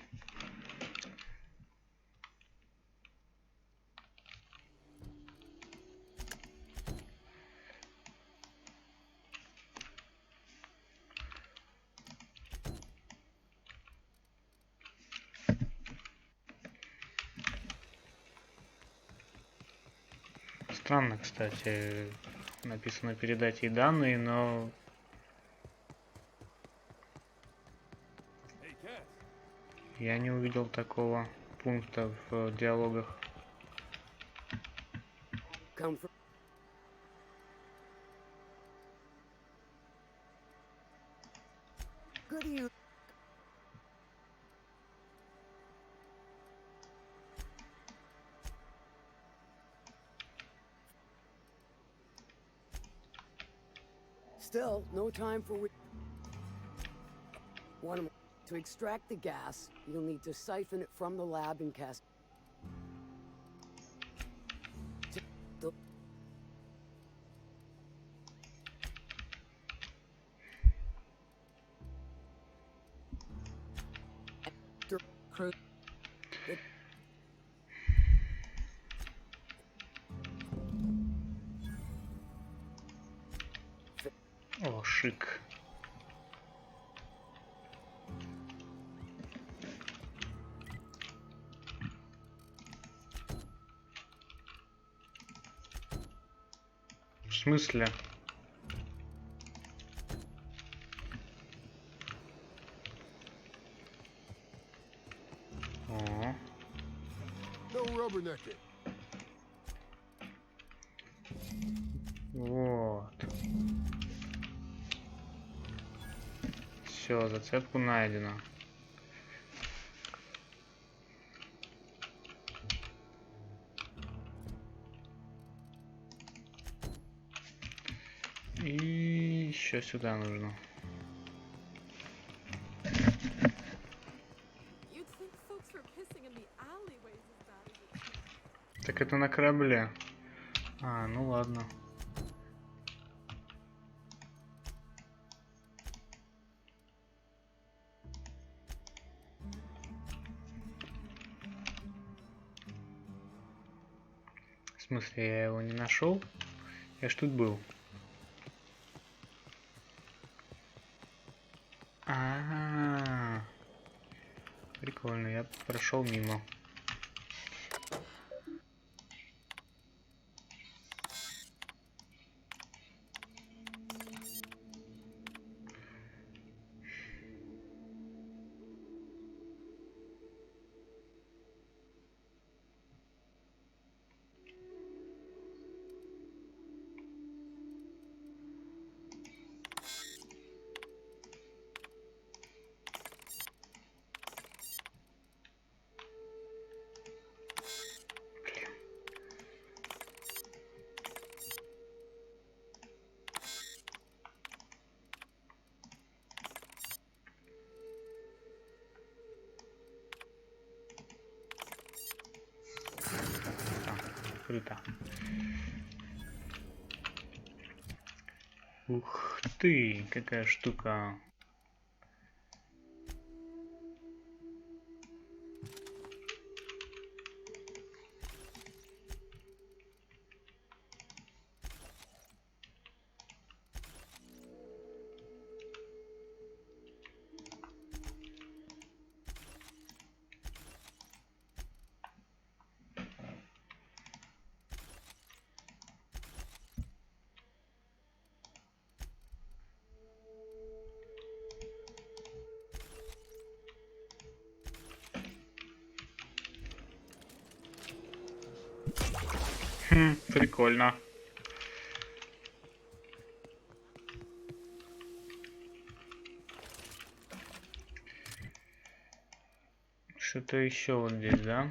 Странно, кстати, написано передать ей данные, но я не увидел такого пункта в диалогах. come from. Good of you. Still, no time for. To extract the gas, you'll need to siphon it from the lab and cast. О, шик. В смысле? О. No rubbernecking. Вот. Все, зацепку найдено. И еще сюда нужно. Так это на корабле. А, ну ладно. В смысле, я его не нашел? Я ж тут был. А-а-а. Прикольно, я прошел мимо. Круто. Ух ты, какая штука. Прикольно. Что-то еще вот здесь, да?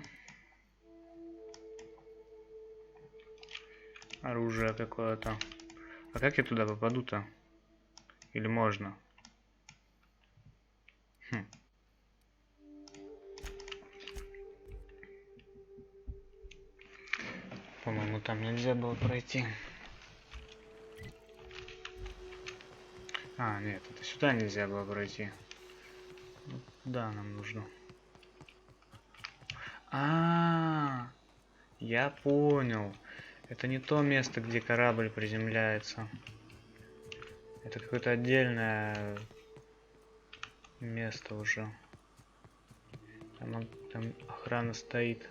Оружие какое-то. А как я туда попаду-то? Или можно? По-моему, там нельзя было пройти. А, нет, это сюда нельзя было пройти. Да, нам нужно. Я понял. Это не то место, где корабль приземляется. Это какое-то отдельное место уже. Там охрана стоит.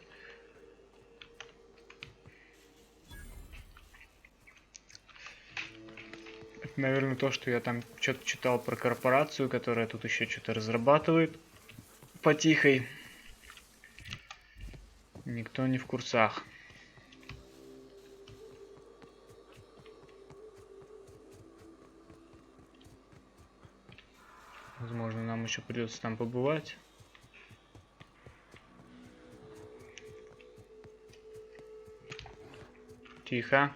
Это, наверное, то, что я там что-то читал про корпорацию, которая тут еще что-то разрабатывает потихой. Никто не в курсах. Возможно, нам еще придется там побывать. Тихо.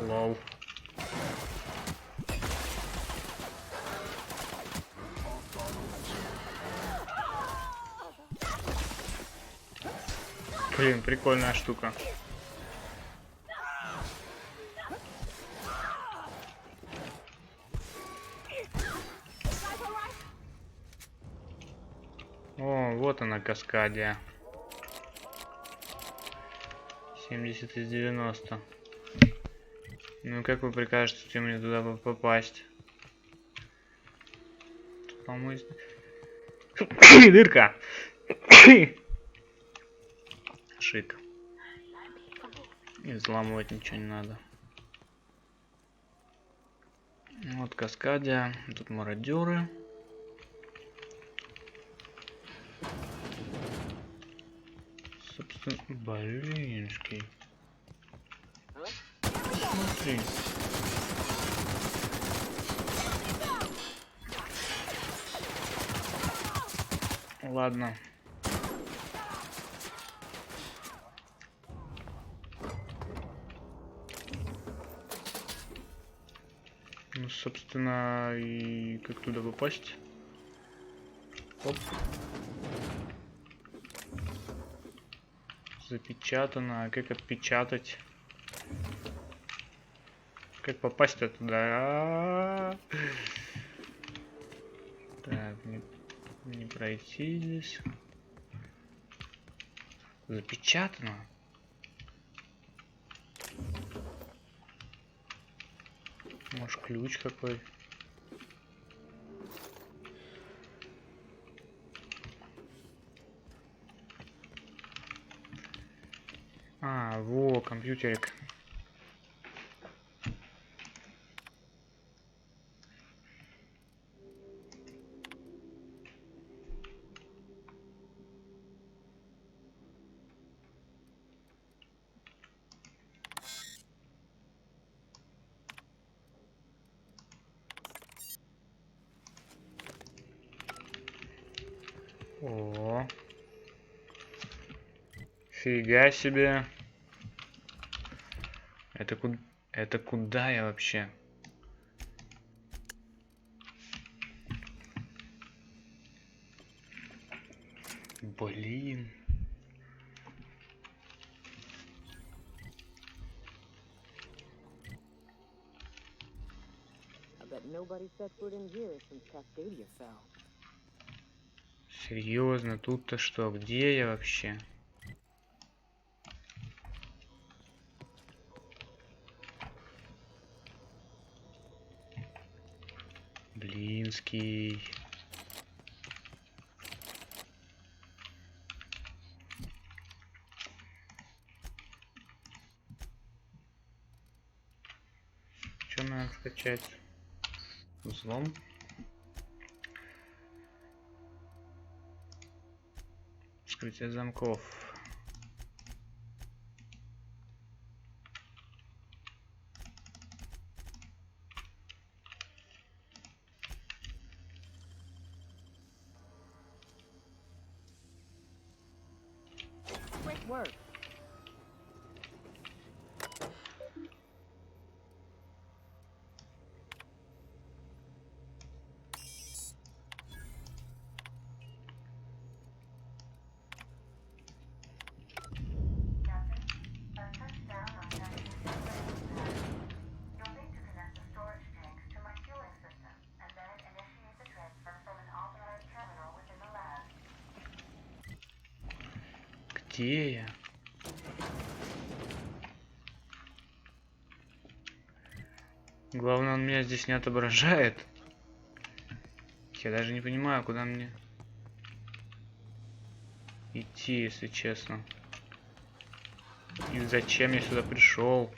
Лол. Блин, прикольная штука. О, вот она, каскадия. 70 из 90. Ну, как вы прикажете мне туда попасть? Тут, по-моему, дырка. Шик. И взламывать ничего не надо. Вот каскадия. Тут мародеры. Собственно, блинский. Смотри. Ладно. Ну, собственно, и как туда попасть? Оп. Запечатано. А как отпечатать? Как попасть-то туда? Так, не пройти здесь. Запечатано. Может, ключ какой? А, во, компьютерик. О, фига себе. Это куда я вообще? Блин. Серьезно, тут-то что? Где я вообще? Блинский. Что надо скачать? Взлом. Вскрытие замков. Great work. Где я? Главное, он меня здесь не отображает. Я даже не понимаю, куда мне идти, если честно. И зачем я сюда пришел?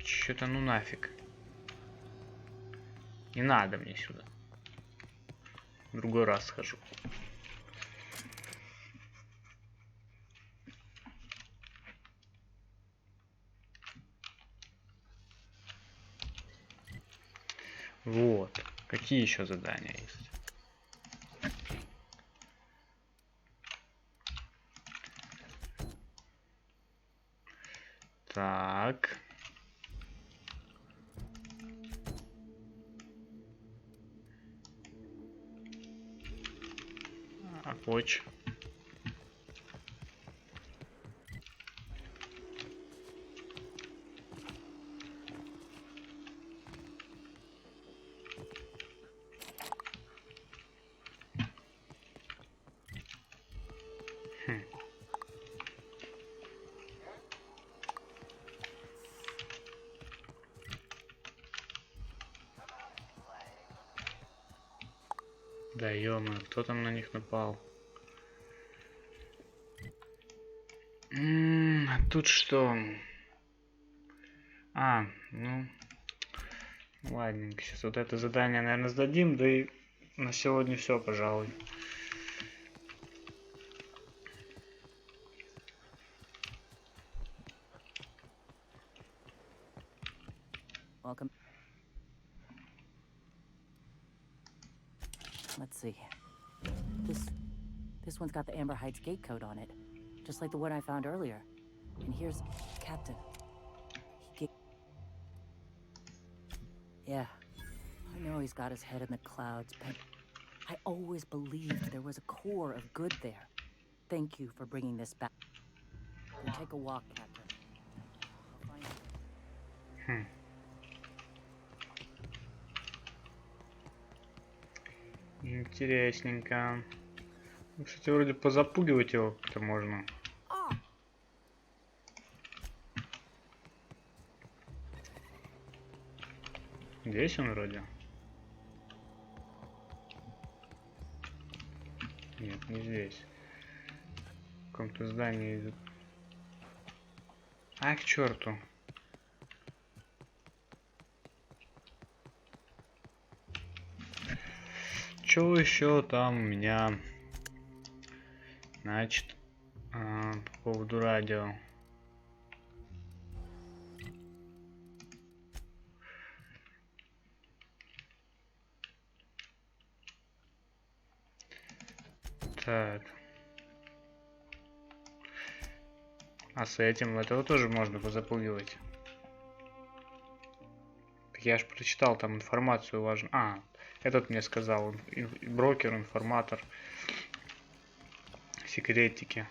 Что-то ну нафиг. Не надо мне сюда. В другой раз схожу. Вот. Какие еще задания есть? Так. Поч. Да ё-моё, кто там на них напал? Тут что? Ну ладненько, сейчас вот это задание, наверное, сдадим, да и на сегодня все, пожалуй. Welcome. Let's see. This one's got the Amber Heights gate code on it, just like the one I found earlier. And here's Captain. Yeah, I know he's got his head in the clouds, but I always believed there was a core of good there. Thank you for bringing this back. Go take a walk, Captain. I'll find you. Интересненько. Кстати, вроде позапугивать его как-то можно. Здесь он вроде. Нет, не здесь. В каком-то здании. К черту. Что еще там у меня? Значит, по поводу радио. Так. А с этим этого тоже можно позапугивать. Так я ж прочитал там информацию важную. Этот мне сказал. Брокер, информатор. Секретики.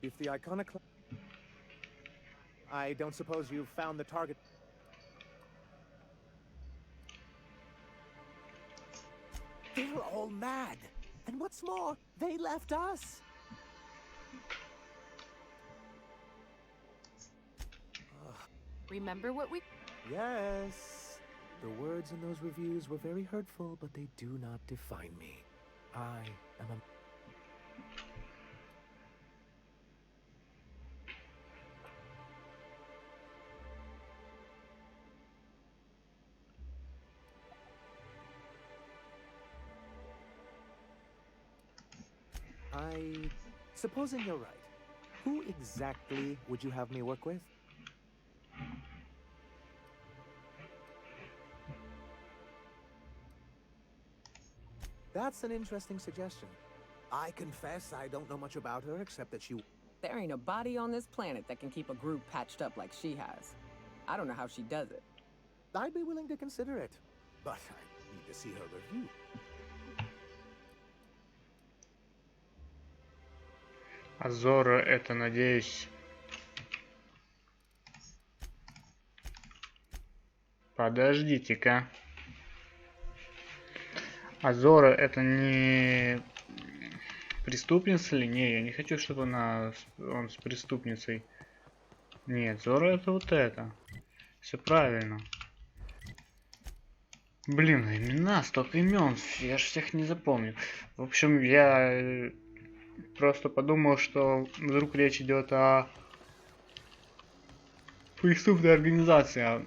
If the iconoclast... I don't suppose you found the target. They're all mad. And what's more, they left us. Remember what we... Yes. The words in those reviews were very hurtful, but they do not define me. I am a... Supposing you're right, who exactly would you have me work with? That's an interesting suggestion. I confess I don't know much about her except that she... There ain't a body on this planet that can keep a group patched up like she has. I don't know how she does it. I'd be willing to consider it, but I need to see her review. Азора, это, надеюсь... Подождите-ка. Азора, это не преступница ли? Не, я не хочу, чтобы он с преступницей. Нет, Зора это вот это. Все правильно. Блин, имена, столько имен. Я ж всех не запомню. В общем, я... Просто подумал, что вдруг речь идет о преступной организации, о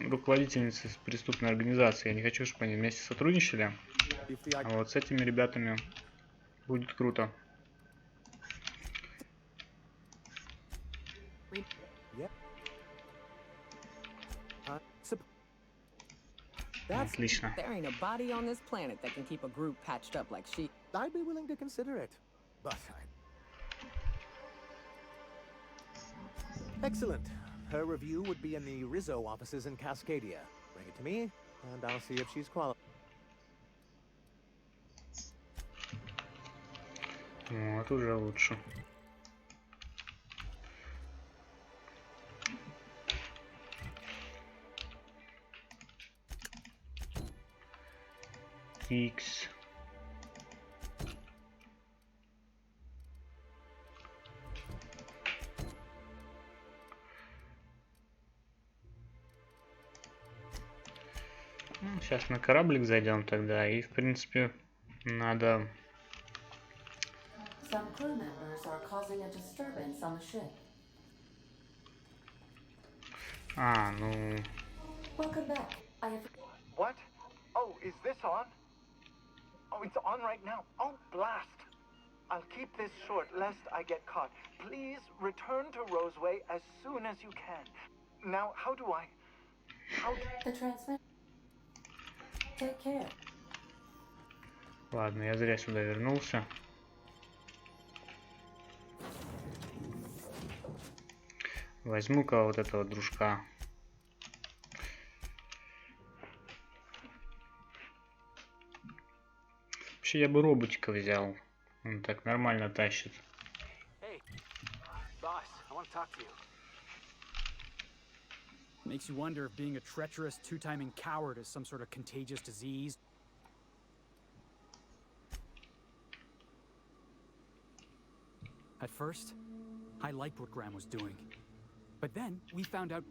руководительнице преступной организации. Я не хочу, чтобы они вместе сотрудничали. А вот с этими ребятами будет круто. Отлично. There ain't a body on this planet that can keep a group patched up like she. I'd be willing to consider it, but Excellent. Her review would be in the Rizzo offices in Cascadia. Bring it to me, and I'll see if she's qualified. Вот уже лучше. X. Сейчас на кораблик зайдем тогда, и в принципе надо. Some crew members are causing a disturbance on the ship. А, ну. Welcome back. I have. What? Oh, is this on? Oh, it's on right now. Oh, blast. I'll keep this short lest I get caught. Please return to Roseway as soon as you can. Now, how do I... The transmit. Take care. Ладно, я зря сюда вернулся. Возьму-ка вот этого дружка. Вообще я бы роботика взял. Он так нормально тащит. Hey, boss, I want to talk to you. Makes you wonder if being a treacherous, two-timing coward is some sort of contagious disease. At first, I liked what Graham was doing. But then, we found out...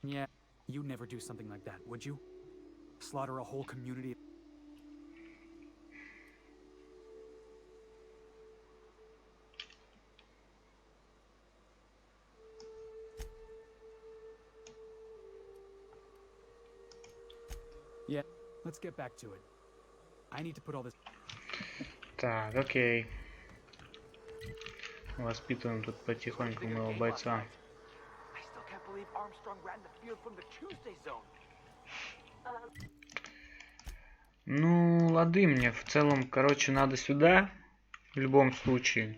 Yeah, you'd never do something like that, would you? Slaughter a whole community... Yeah, let's get back to it. I need to put all this... Так, окей. Воспитываем тут потихоньку моего бойца. I still can't believe Armstrong ran the field from the Tuesday zone. Ну, лады мне. В целом, короче, надо сюда. В любом случае.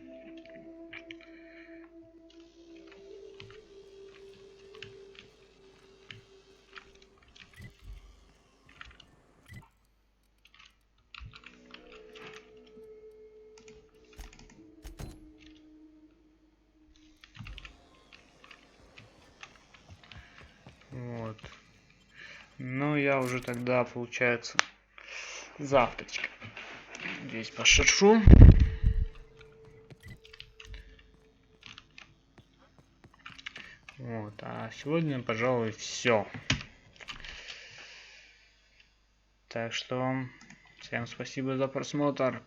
Вот. Ну, я уже тогда, получается, завтрачка здесь пошершу. Вот, а сегодня, пожалуй, все. Так что всем спасибо за просмотр.